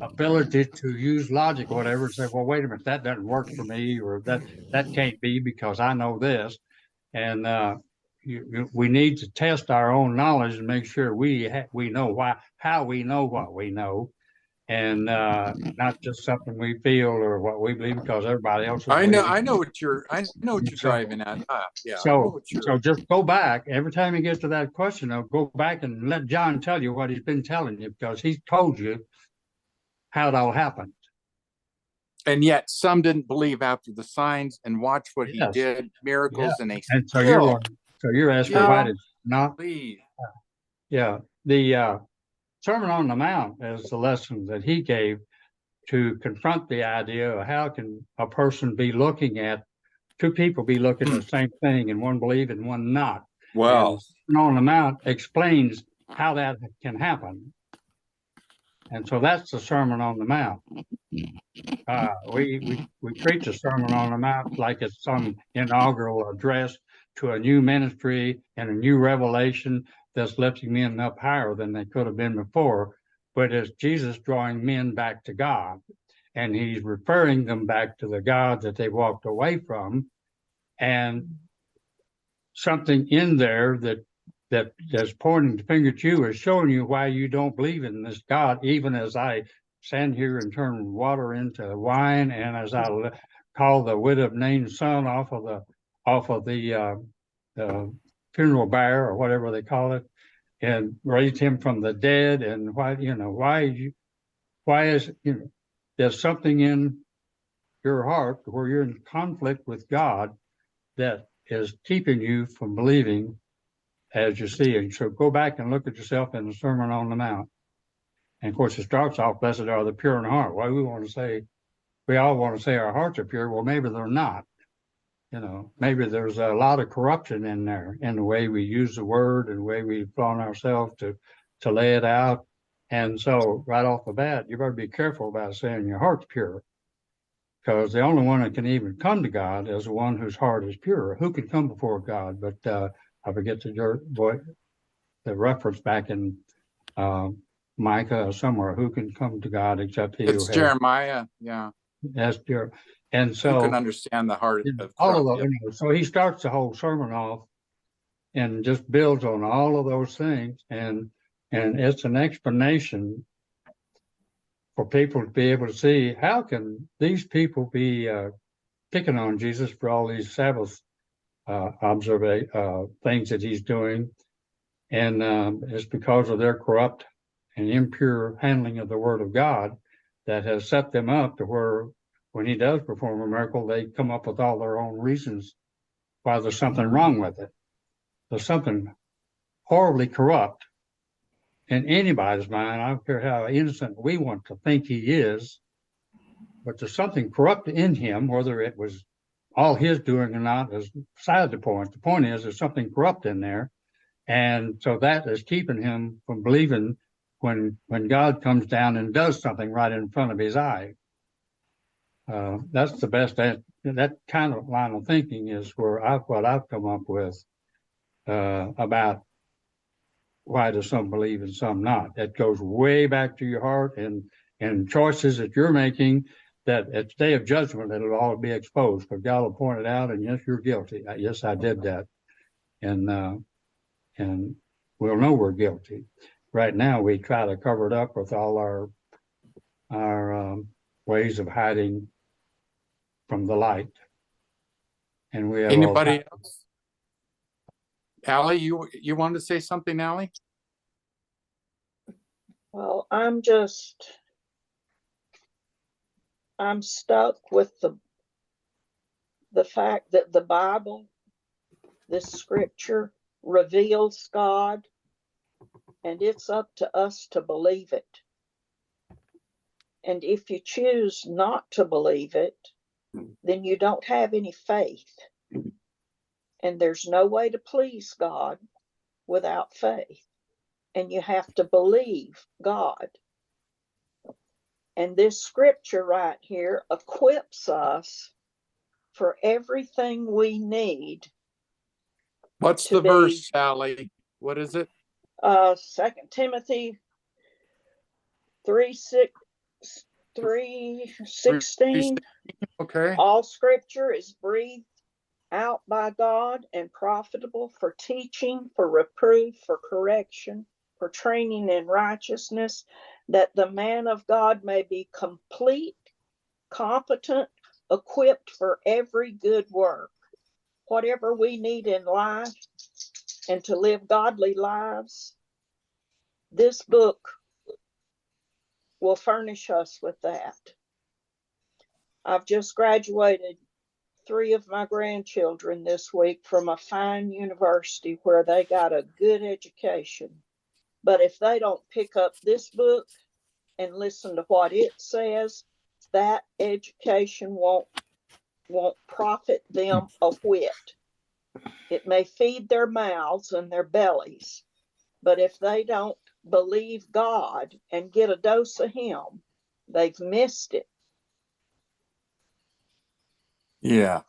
ability to use logic or whatever and say, well, wait a minute, that doesn't work for me, or that can't be because I know this. And we need to test our own knowledge and make sure we know how we know what we know, and not just something we feel or what we believe because everybody else is I believing. know what you're driving at. So just go back every time you get to that question. Go back and let John tell you what he's been telling you, because he's told you how it all happened. And yet some didn't believe after the signs and watch what he did, miracles, and so you're asking why did not believe. The Sermon on the Mount is the lesson that he gave to confront the idea of how can a person be looking at two people be looking at the same thing and one believe and one not. Well, and Sermon on the Mount explains how that can happen. And so that's the Sermon on the Mount. We preach a Sermon on the Mount like it's some inaugural address to a new ministry and a new revelation that's lifting men up higher than they could have been before. But it's Jesus drawing men back to God, and he's referring them back to the God that they walked away from. And something in there that's pointing the finger at you is showing you why you don't believe in this God, even as I stand here and turn water into wine, and as I call the widow of Nain's son off of the funeral bier or whatever they call it, and raised him from the dead. And why is there's something in your heart where you're in conflict with God that is keeping you from believing as you see it. So go back and look at yourself in the Sermon on the Mount. And of course, it starts off, blessed are the pure in heart. Why we all want to say our hearts are pure. Well, maybe they're not. Maybe there's a lot of corruption in there in the way we use the word and the way we flaunt ourselves to lay it out. And so right off the bat, you better be careful about saying your heart's pure, because the only one that can even come to God is the one whose heart is pure. Who can come before God? But I forget the reference back in Micah somewhere. Who can come to God except he it's who Jeremiah. Yeah. That's pure. And so who can understand the heart of all of those. So he starts the whole sermon off and just builds on all of those things. And it's an explanation for people to be able to see how can these people be picking on Jesus for all these Sabbath things that he's doing. And it's because of their corrupt and impure handling of the word of God that has set them up to where when he does perform a miracle, they come up with all their own reasons why there's something wrong with it. There's something horribly corrupt in anybody's mind. I don't care how innocent we want to think he is, but there's something corrupt in him, whether it was all his doing or not is beside the point. The point is there's something corrupt in there. And so that is keeping him from believing when God comes down and does something right in front of his eye. That's the best. That kind of line of thinking is what I've come up with about why do some believe and some not. That goes way back to your heart and choices that you're making, that at the day of judgment, it'll all be exposed, because God will point it out, and yes, you're guilty. Yes, I did that. And we'll know we're guilty. Right now, we try to cover it up with all our ways of hiding from the light. And we have Anybody else? Allie, you wanted to say something, Allie? Well, I'm stuck with the fact that the Bible, this scripture, reveals God, and it's up to us to believe it. And if you choose not to believe it, then you don't have any faith. And there's no way to please God without faith. And you have to believe God. And this scripture right here equips us for everything we need. What's the verse, Allie? What is it? 2 Timothy 3:16. Okay. All scripture is breathed out by God and profitable for teaching, for reproof, for correction, for training in righteousness, that the man of God may be complete, competent, equipped for every good work. Whatever we need in life and to live godly lives, this book will furnish us with that. I've just graduated 3 of my grandchildren this week from a fine university where they got a good education. But if they don't pick up this book and listen to what it says, that education won't profit them a whit. It may feed their mouths and their bellies, but if they don't believe God and get a dose of Him, they've missed it. Yeah.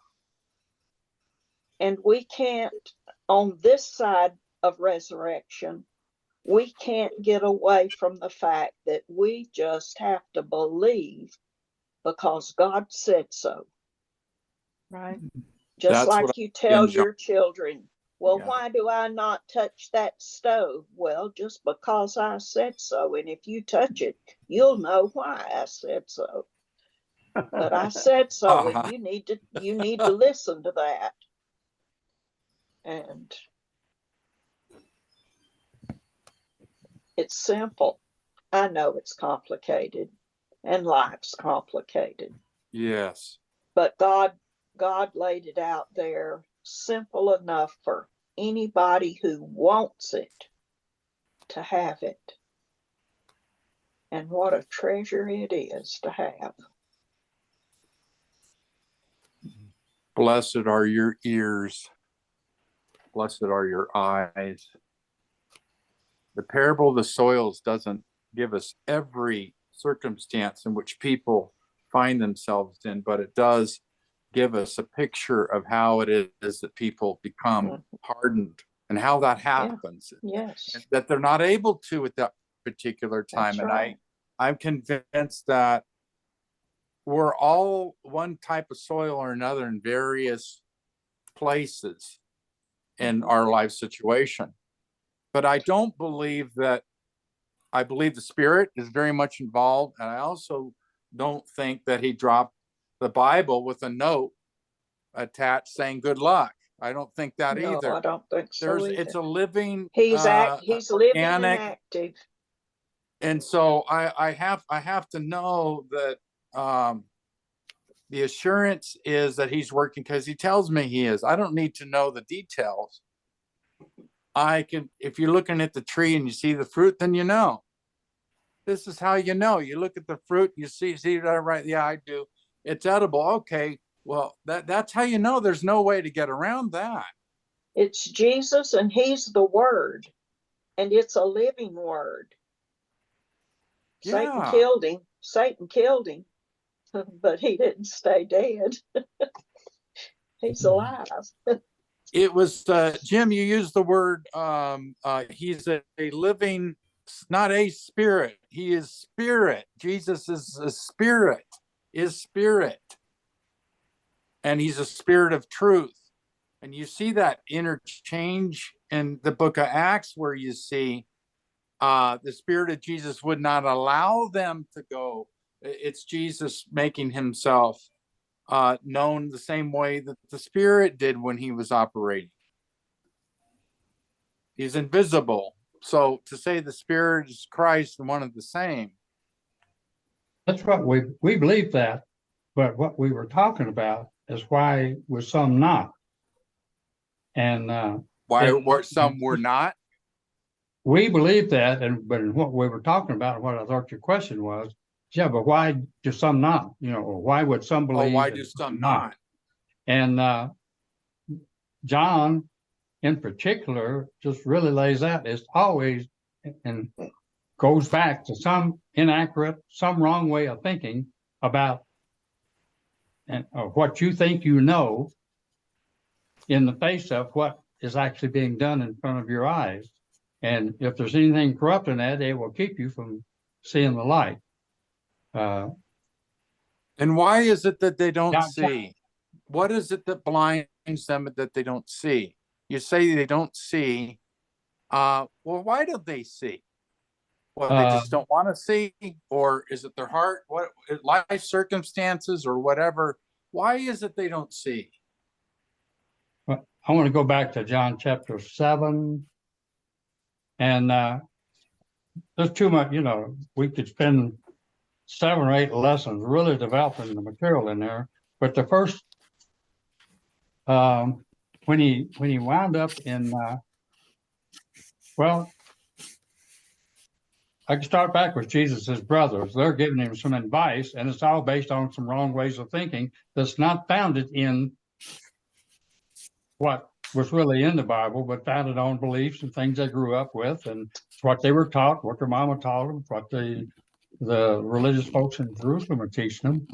And we can't, on this side of resurrection, we can't get away from the fact that we just have to believe because God said so. Right? Just That's like what you tell enjoy. your children, well, Yeah. why do I not touch that stove? Well, just because I said so. And if you touch it, you'll know why I said so. But I said so, and you need to listen to that. And it's simple. I know it's complicated, and life's complicated. Yes. But God laid it out there simple enough for anybody who wants it to have it. And what a treasure it is to have. Blessed are your ears. Blessed are your eyes. The parable of the soils doesn't give us every circumstance in which people find themselves in, but it does give us a picture of how it is that people become hardened and how that happens. Yes. And that they're not able to at that particular time. That's and right. I'm convinced that we're all one type of soil or another in various places in our life situation. But I don't believe that. I believe the Spirit is very much involved. And I also don't think that he dropped the Bible with a note attached saying good luck. I don't think that No, either. I don't think so either. It's a living, He's living and organic, active. and so I have to know that the assurance is that he's working because he tells me he is. I don't need to know the details. I can, if you're looking at the tree and you see the fruit, then you know. This is how you know. You look at the fruit, you see that right? Yeah, I do. It's edible. Okay, well, that's how you know. There's no way to get around that. It's Jesus, and he's the Word, and it's a living Word. Yeah. Satan killed him, but he didn't stay dead. He's alive. It was Jim, you used the word he's a living, not a spirit. He is spirit. Jesus is a spirit, and he's a spirit of truth. And you see that interchange in the book of Acts where you see the Spirit of Jesus would not allow them to go. It's Jesus making himself known the same way that the Spirit did when he was operating. He's invisible. So to say the Spirit is Christ and one of the same. That's what we believe that, but what we were talking about is why with some not. And Why some were not? We believe that, but what we were talking about, what I thought your question was, yeah, but why do some not? Or why would some believe? Why do some not? And John, in particular, just really lays out it's always and goes back to some inaccurate, some wrong way of thinking about what you think you know in the face of what is actually being done in front of your eyes. And if there's anything corrupt in that, it will keep you from seeing the light. And why is it that they don't see? What is it that blinds them that they don't see? You say they don't see. Well, why don't they see? Well, they just don't want to see, or is it their heart? What life circumstances or whatever? Why is it they don't see? I want to go back to John chapter 7. And there's too much, we could spend 7 or 8 lessons really developing the material in there. But the first, when he wound up in, I can start back with Jesus' brothers. They're giving him some advice, and it's all based on some wrong ways of thinking that's not founded in what was really in the Bible, but founded on beliefs and things they grew up with, and it's what they were taught, what their mama taught them, what the religious folks in Jerusalem are teaching them.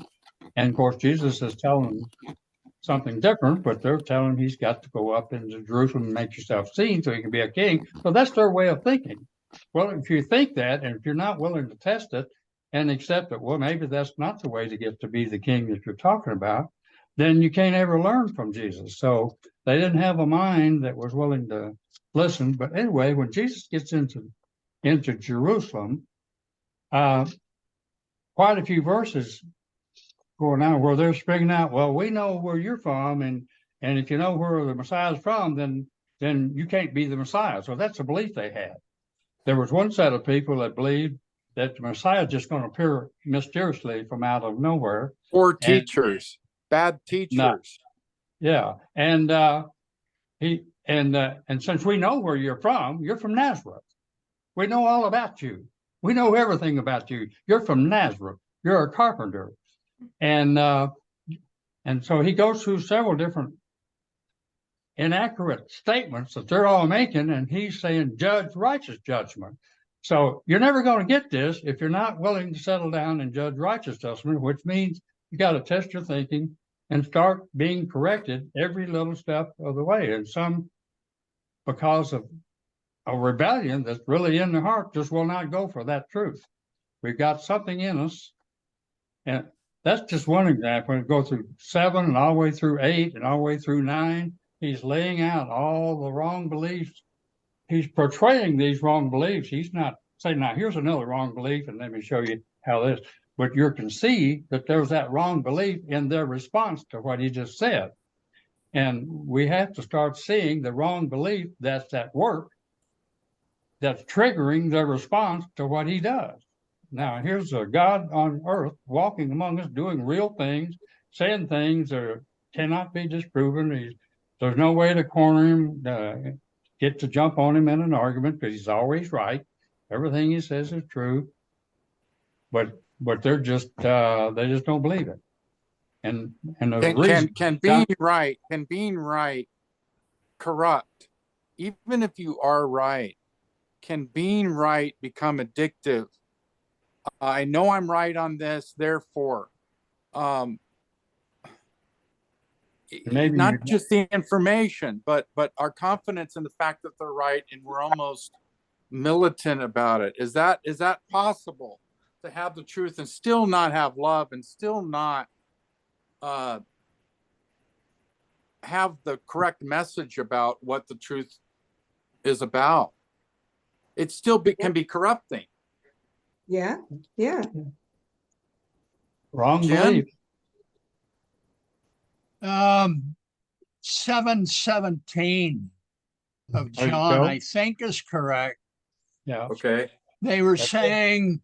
And of course, Jesus is telling them something different, but they're telling him he's got to go up into Jerusalem and make yourself seen so he can be a king. So that's their way of thinking. Well, if you think that, and if you're not willing to test it and accept it, well, maybe that's not the way to get to be the king that you're talking about, then you can't ever learn from Jesus. So they didn't have a mind that was willing to listen. But anyway, when Jesus gets into Jerusalem, quite a few verses going on where they're speaking out, well, we know where you're from, and if you know where the Messiah's from, then you can't be the Messiah. So that's a belief they had. There was one set of people that believed that the Messiah is just going to appear mysteriously from out of nowhere. Or teachers, bad teachers. Yeah, and since we know where you're from Nazareth. We know all about you. We know everything about you. You're from Nazareth. You're a carpenter. And so he goes through several different inaccurate statements that they're all making, and he's saying, judge righteous judgment. So you're never going to get this if you're not willing to settle down and judge righteous judgment, which means you got to test your thinking and start being corrected every little step of the way. And some, because of a rebellion that's really in the heart, just will not go for that truth. We've got something in us, and that's just one example. We go through 7 and all the way through 8 and all the way through 9. He's laying out all the wrong beliefs. He's portraying these wrong beliefs. He's not saying, now here's another wrong belief and let me show you how this. But you can see that there's that wrong belief in their response to what he just said. And we have to start seeing the wrong belief that's at work, that's triggering their response to what he does. Now, here's a God on earth walking among us, doing real things, saying things that cannot be disproven. There's no way to corner him, get to jump on him in an argument, because he's always right. Everything he says is true. But they're just they just don't believe it. And the reason can being right corrupt? Even if you are right, can being right become addictive? I know I'm right on this, therefore, maybe not just the information, but our confidence in the fact that they're right, and we're almost militant about it. Is that possible, to have the truth and still not have love, and still not have the correct message about what the truth is about? It still can be corrupting. Yeah. wrong Jim? belief. 7:17 of There you John, go. I think is correct. Yeah. Okay. They were That's it. saying,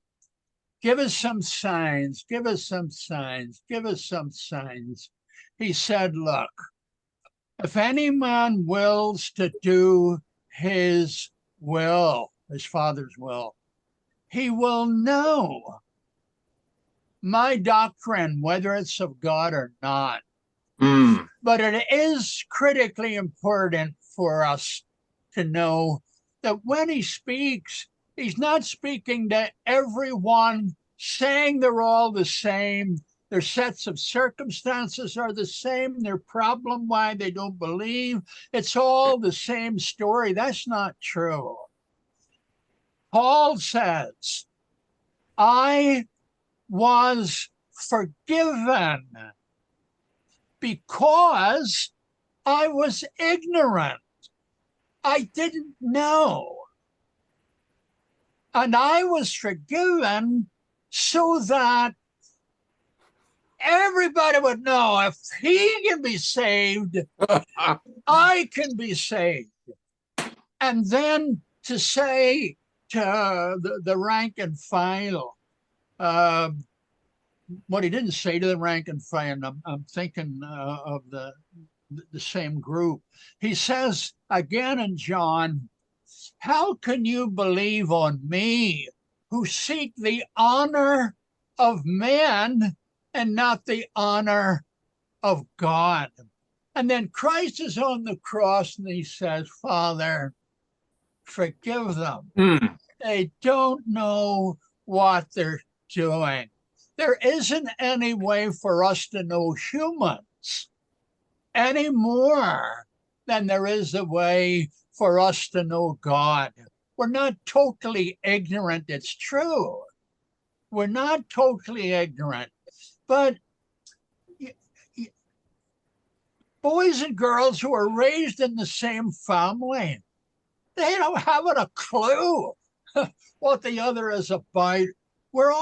give us some signs, give us some signs, give us some signs. He said, look, if any man wills to do his will, his Father's will, he will know my doctrine, whether it's of God or not. Mm. But it is critically important for us to know that when he speaks, he's not speaking to everyone, saying they're all the same. Their sets of circumstances are the same. Their problem, why they don't believe, it's all the same story. That's not true. Paul says, I was forgiven because I was ignorant. I didn't know. And I was forgiven so that everybody would know if he can be saved, I can be saved. And then to say to the rank and file, what he didn't say to the rank and file, I'm thinking of the same group. He says again in John, how can you believe on me who seek the honor of men and not the honor of God? And then Christ is on the cross and he says, Father, forgive them. Mm. They don't know what they're doing. There isn't any way for us to know humans any more than there is a way for us to know God. We're not totally ignorant, it's true. We're not totally ignorant, but boys and girls who are raised in the same family, they don't have a clue what the other is about. We're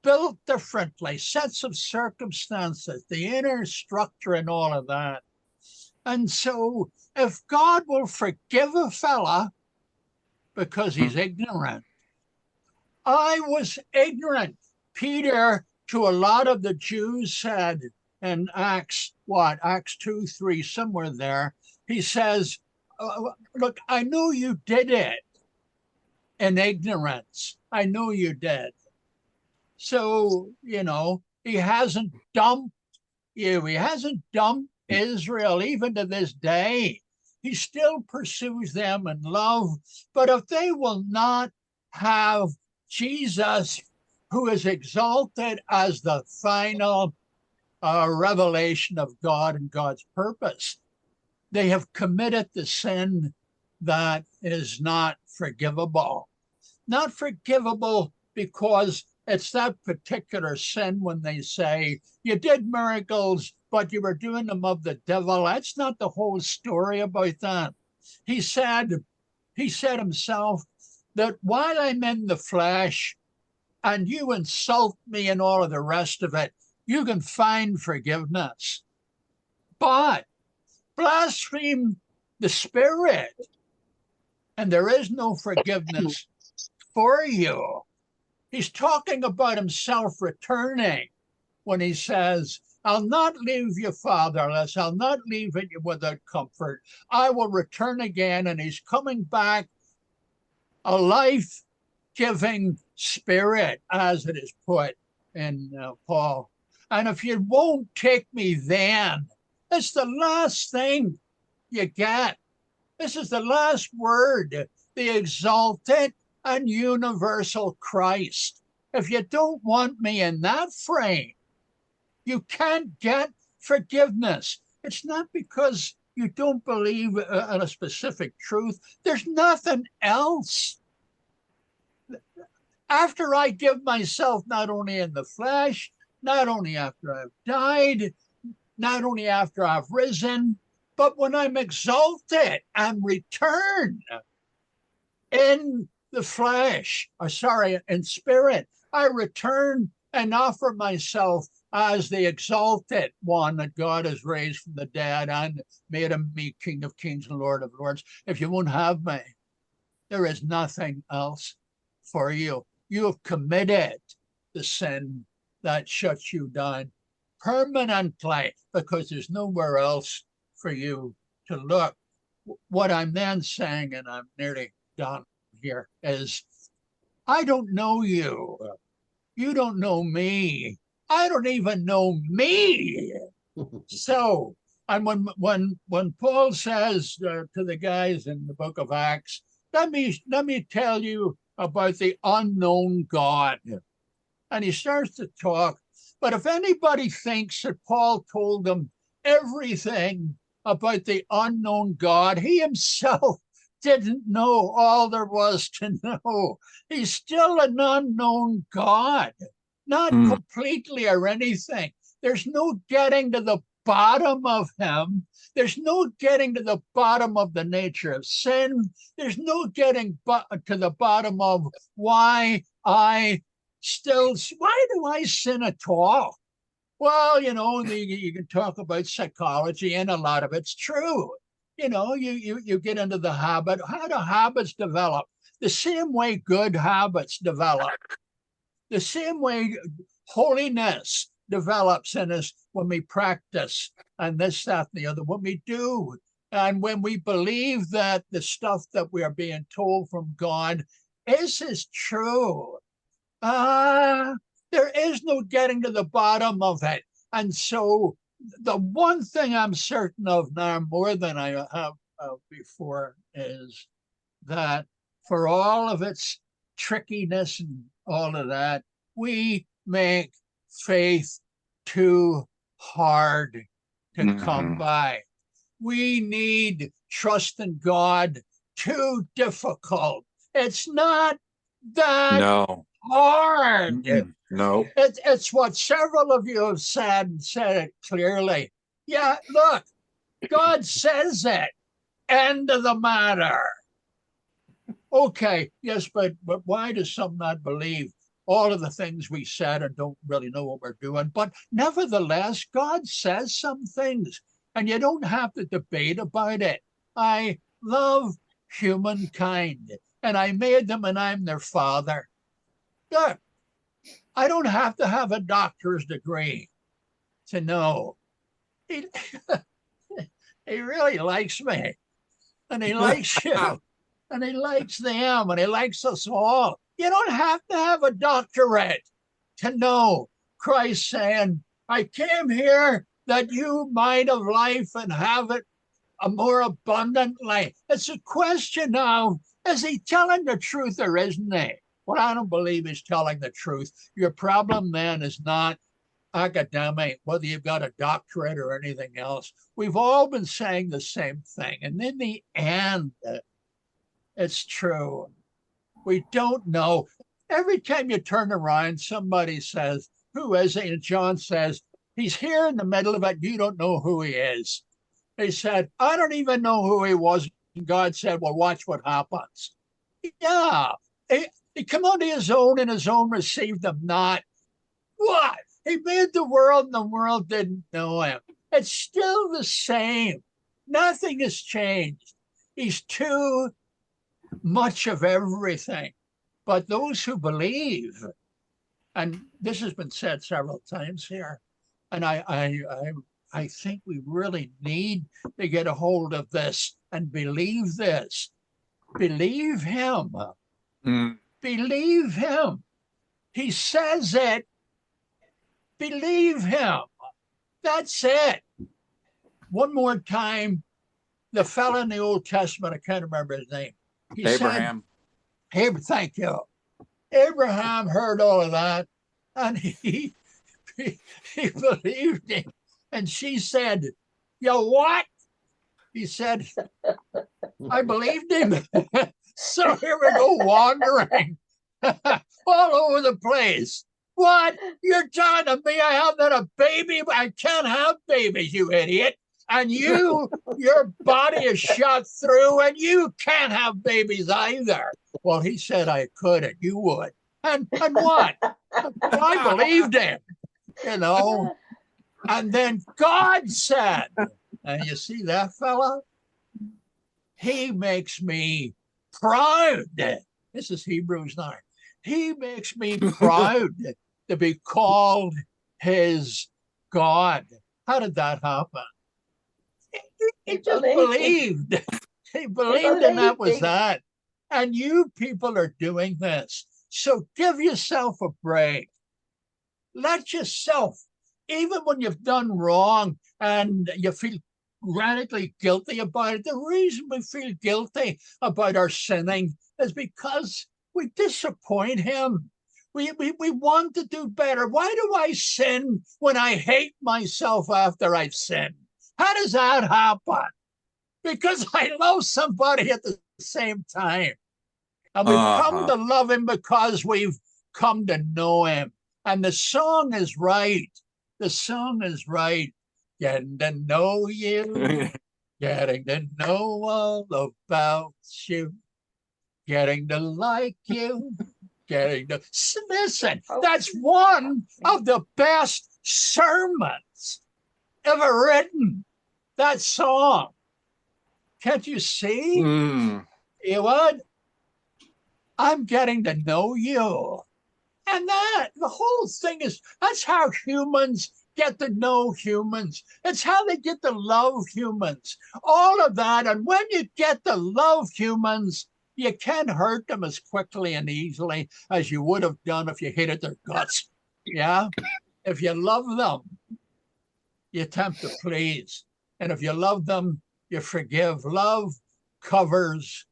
built differently, sets of circumstances, the inner structure and all of that. And so if God will forgive a fella because he's ignorant, I was ignorant. Peter, to a lot of the Jews, said in Acts 2, 3, somewhere there, he says, look, I know you did it in ignorance. I know you did. So, he hasn't dumped you. He hasn't dumped Israel even to this day. He still pursues them in love. But if they will not have Jesus, who is exalted as the final revelation of God and God's purpose, they have committed the sin that is not forgivable. Not forgivable because it's that particular sin when they say, you did miracles, but you were doing them of the devil. That's not the whole story about that. He said himself that while I'm in the flesh and you insult me and all of the rest of it, you can find forgiveness. But blaspheme the Spirit, and there is no forgiveness for you. He's talking about himself returning when he says, I'll not leave you fatherless. I'll not leave you without comfort. I will return again. And he's coming back a life-giving Spirit, as it is put in Paul. And if you won't take me then, it's the last thing you get. This is the last word, the exalted and universal Christ. If you don't want me in that frame, you can't get forgiveness. It's not because you don't believe in a specific truth. There's nothing else. After I give myself, not only in the flesh, not only after I've died, not only after I've risen, but when I'm exalted and return in the flesh, in spirit, I return and offer myself as the exalted one that God has raised from the dead and made him me King of Kings and Lord of Lords, if you won't have me, there is nothing else for you. You have committed the sin that shuts you down permanently because there's nowhere else for you to look. What I'm then saying, and I'm nearly done here, is I don't know you. You don't know me. I don't even know me. So, and when Paul says to the guys in the book of Acts, let me tell you about the unknown God. And he starts to talk. But if anybody thinks that Paul told them everything about the unknown God, he himself didn't know all there was to know. He's still an unknown God, not completely or anything. There's no getting to the bottom of him. There's no getting to the bottom of the nature of sin. There's no getting to the bottom of why do I sin at all? Well, you can talk about psychology, and a lot of it's true. You get into the habit. How do habits develop? The same way good habits develop. The same way holiness develops in us when we practice and this, that, and the other, when we do. And when we believe that the stuff that we are being told from God is true. There is no getting to the bottom of it. And so the one thing I'm certain of now more than I have before is that for all of its trickiness and all of that, we make faith too hard to come by. We need trust in God too difficult. It's not that hard. No. It's what several of you have said and said it clearly. Yeah, look, God says it. End of the matter. Okay, yes, but why does some not believe all of the things we said and don't really know what we're doing? But nevertheless, God says some things, and you don't have to debate about it. I love humankind, and I made them, and I'm their father. Look, I don't have to have a doctor's degree to know. He really likes me, and he likes you, and he likes them, and he likes us all. You don't have to have a doctorate to know Christ saying, I came here that you might have life and have it a more abundantly. It's a question of, is he telling the truth or isn't he? Well, I don't believe he's telling the truth. Your problem then is not academic, whether you've got a doctorate or anything else. We've all been saying the same thing. And in the end, it's true. We don't know. Every time you turn around, somebody says, who is he? And John says, he's here in the middle of it. You don't know who he is. He said, I don't even know who he was. And God said, well, watch what happens. Yeah. He came unto his own, and his own received him not. What? He made the world, and the world didn't know him. It's still the same. Nothing has changed. He's too much of everything. But those who believe, and this has been said several times here, and I think we really need to get a hold of this and believe this. Believe him. Believe him. He says it. Believe him. That's it. One more time, the fellow in the Old Testament, I can't remember his name. He Abraham. Said, thank you. Abraham heard all of that, and he believed him. And she said, you what? He said, I believed him. So here we go wandering all over the place. What? You're telling me I have not a baby? I can't have babies, you idiot. And your body is shot through, and you can't have babies either. Well, he said I could, and you would. And what? I believed him. you know. And then God said, and you see that fella? He makes me proud. This is Hebrews 9. He makes me proud to be called his God. How did that happen? He just believed. He believed, and that was that. And you people are doing this. So give yourself a break. Let yourself, even when you've done wrong and you feel radically guilty about it, the reason we feel guilty about our sinning is because we disappoint him. We want to do better. Why do I sin when I hate myself after I've sinned? How does that happen? Because I love somebody at the same time. And we've come to love him because we've come to know him. And the song is right. The song is right. Getting to know you, getting to know all about you, getting to like you, getting to listen. That's one of the best sermons ever written. That song. Can't you see? You what? I'm getting to know you. And that, the whole thing is, that's how humans get to know humans. It's how they get to love humans. All of that. And when you get to love humans, you can't hurt them as quickly and easily as you would have done if you hated their guts. Yeah? If you love them, you attempt to please. And if you love them, you forgive. Love covers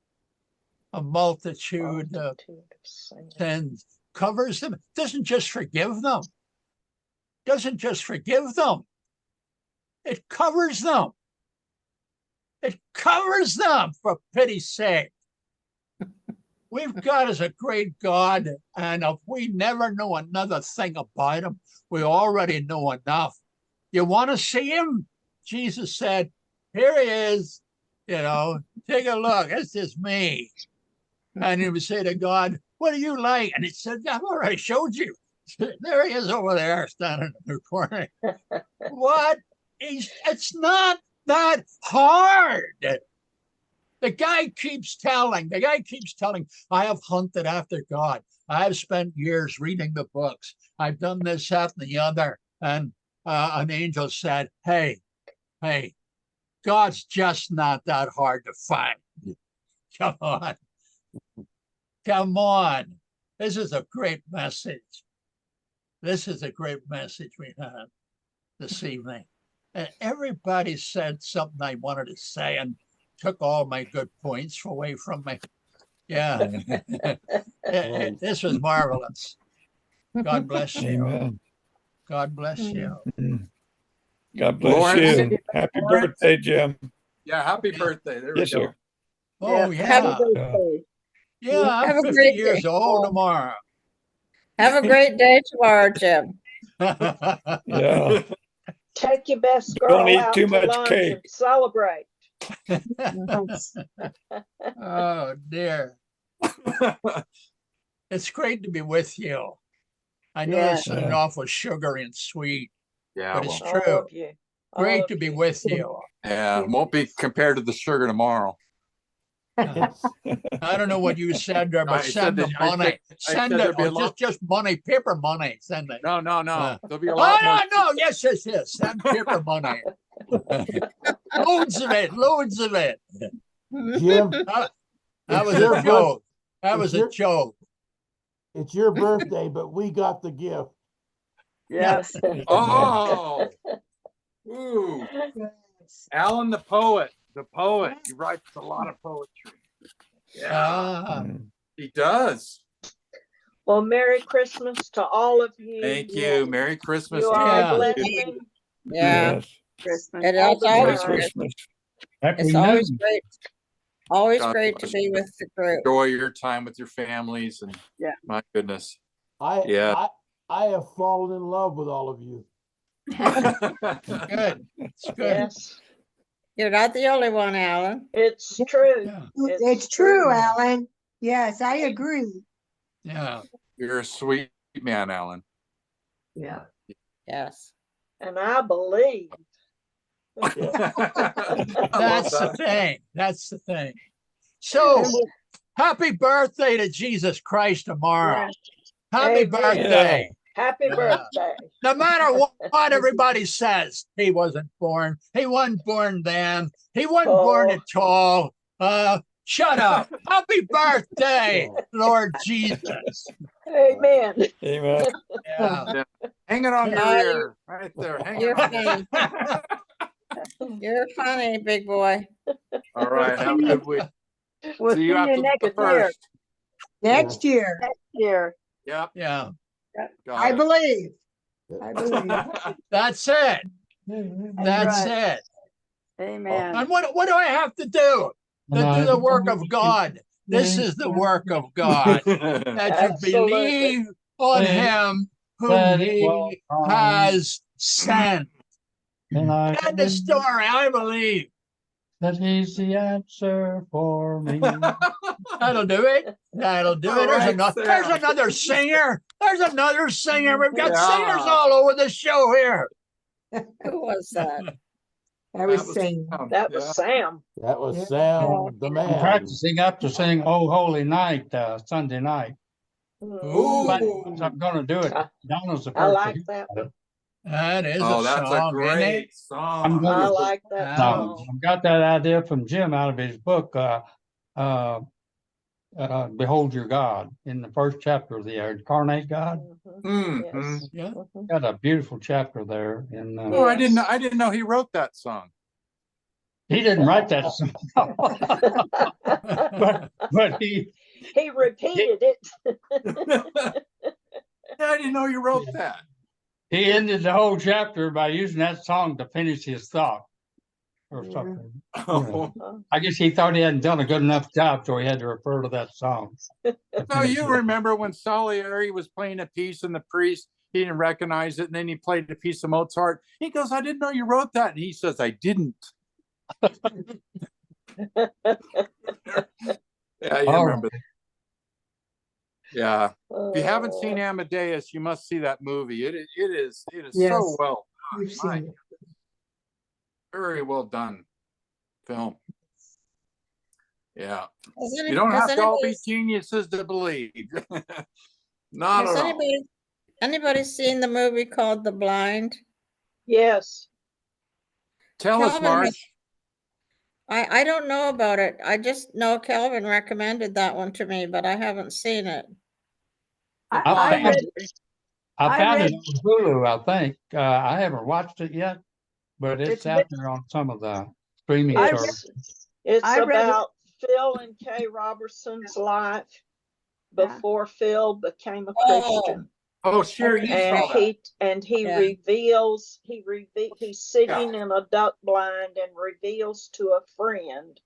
a multitude of sins. Covers them. Doesn't just forgive them. Doesn't just forgive them. It covers them. It covers them, for pity's sake. We've got us a great God, and if we never know another thing about him, we already know enough. You want to see him? Jesus said, here he is, you know, take a look. This is me. And he would say to God, what do you like? And he said, I've already showed you. There he is over there standing in the corner. What? It's not that hard. The guy keeps telling, I have hunted after God. I have spent years reading the books. I've done this, that, and the other. And an angel said, hey, God's just not that hard to find. Come on. Come on. This is a great message. This is a great message we have this evening. And everybody said something I wanted to say and took all my good points away from me. Yeah. This was marvelous. God bless you. Amen. God bless you. God bless Lawrence. you. Happy birthday, Jim. Yeah, happy birthday. There Yes, we go. sir. Oh, Happy yeah. birthday. Yeah, Have I'm a 50 great years day. old tomorrow. Have a great day tomorrow, Jim. Yeah. Take your best Don't girl eat out too to much lunch cake. and celebrate. Oh, dear. It's great to be with you. I know Yeah. this is Yeah. awful sugary and sweet, Yeah, but it's well, All true. of you. All Great of to be you. with you. yeah, won't be compared to the sugar tomorrow. I don't know what you said there, but I said send the that- I money. said Send it. there'd be a Or lot- just money, paper money. Send it. No, there'll be a Oh, lot more. no. Yes. Send paper money. Loads of it. Jim, That was your a joke. That it's was a your- joke. it's your birthday, but we got the gift. Yes. Oh, ooh, Alan the poet. He writes a lot of poetry. Yeah, he does. Well, Merry Christmas to all of you. Thank you. Merry Christmas. You to are Yeah. a blessing. Yeah. Yes. Christmas. And all it's the Merry always time. great. Christmas. Happy It's always noon. great. Always God great to bless be you. with the group. Enjoy your time with your families and Yeah. my goodness. I have fallen in love with all of you. Good. It's good. Yes, You're not the only one, Alan. it's true. Yeah. It's true, Alan. Yes, I agree. Yeah. You're a sweet man, Alan. Yeah. Yes. And I believe. I love That's the that. thing. That's the thing. So happy birthday to Jesus Christ tomorrow. Yes. Happy Amen. birthday. Happy Yeah. birthday. No matter what everybody says, he wasn't born. He wasn't born then. He wasn't born at all. Shut up. Happy birthday, Lord Jesus. Amen. Amen. Yeah. Hang it on your No, ear. Right there. Hang You're it on your funny. You're funny, big boy. All right. Have a good week. We'll See see you you after the next year. first. Next year. Next year. Yep. Yeah. Got I it. believe. I believe. That's it. That's That's right. it. Amen. And what do I have to do? To do the work of God. This is the work of God. That you Absolutely. believe on him whom he has sent. And I End the story. I believe. that he's the answer for me. That'll do it. That'll do All it. There's right, another. Sam. There's another singer. There's another singer. We've got Yeah. singers all over the show here. Who was that? I was saying. That was Sam. That was Yeah. Sam, the I'm man. practicing up to sing "Oh Holy Night" Sunday night. Ooh. But I'm going to do it. Donna's the I first. like to that. hear it. That is Oh, a that's a song, isn't it? great I'm song. gonna- I like that No. song. I got that idea from Jim out of his book, "Behold Your God," in the first chapter of the Incarnate God. Mhm. Mhm. Yes. Yeah. Mhm. Got a beautiful chapter there, and Oh, I didn't know. Yes. I didn't know he wrote that song. he didn't write that song, but he He repeated it. I didn't know you wrote that. he ended the whole chapter by using that song to finish his thought or Yeah. something. Oh. I guess he thought he hadn't done a good enough job, so he had to refer to that song. No, you remember when Salieri was playing a piece and the priest, he didn't recognize it, and then he played a piece of Mozart. He goes, "I didn't know you wrote that." And he says, "I didn't." Yeah, you Oh. remember that. Yeah. If you haven't seen Oh, Amadeus, you must see that movie. It is Yes. so well done. We've My, seen it. very well done film. Yeah. Has You don't have to all be anybody, geniuses to believe. Not has at all. anybody seen the movie called The Blind? yes. Tell us, Calvin has- Marge. I don't know about it. I just know Calvin recommended that one to me, but I haven't seen it. I I read, I I found read- it on Hulu, I think. I haven't watched it yet, but it's It's out there on some of the streaming I services. It's I read it. about Phil and Kay Robertson's life Yeah. before Phil became a Oh. Christian. Oh, sure, you And saw that. he Yeah. reveals he's sitting in a duck blind and reveals to a friend,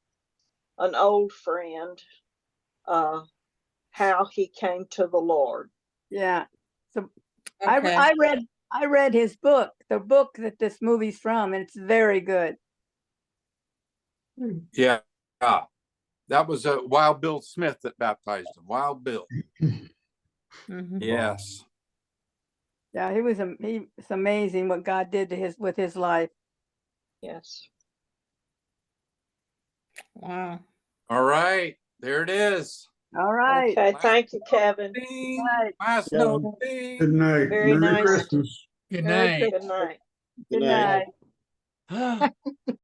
an old friend, how he came to the Lord. yeah. So Okay. I read his book, the book that this movie's from, and it's very good. Yeah. That was Wild Bill Smith that baptized him. Wild Bill. Mhm. Yes. Yeah, it's amazing what God did to with his life. Yes. Wow. All right. There it is. All right. Okay. Thank you, Kevin. Ding. Right. Last Yeah. note. Ding. Good night. Very Merry nice. Christmas. Good Merry night. Christmas. Good night. Good Good night. night.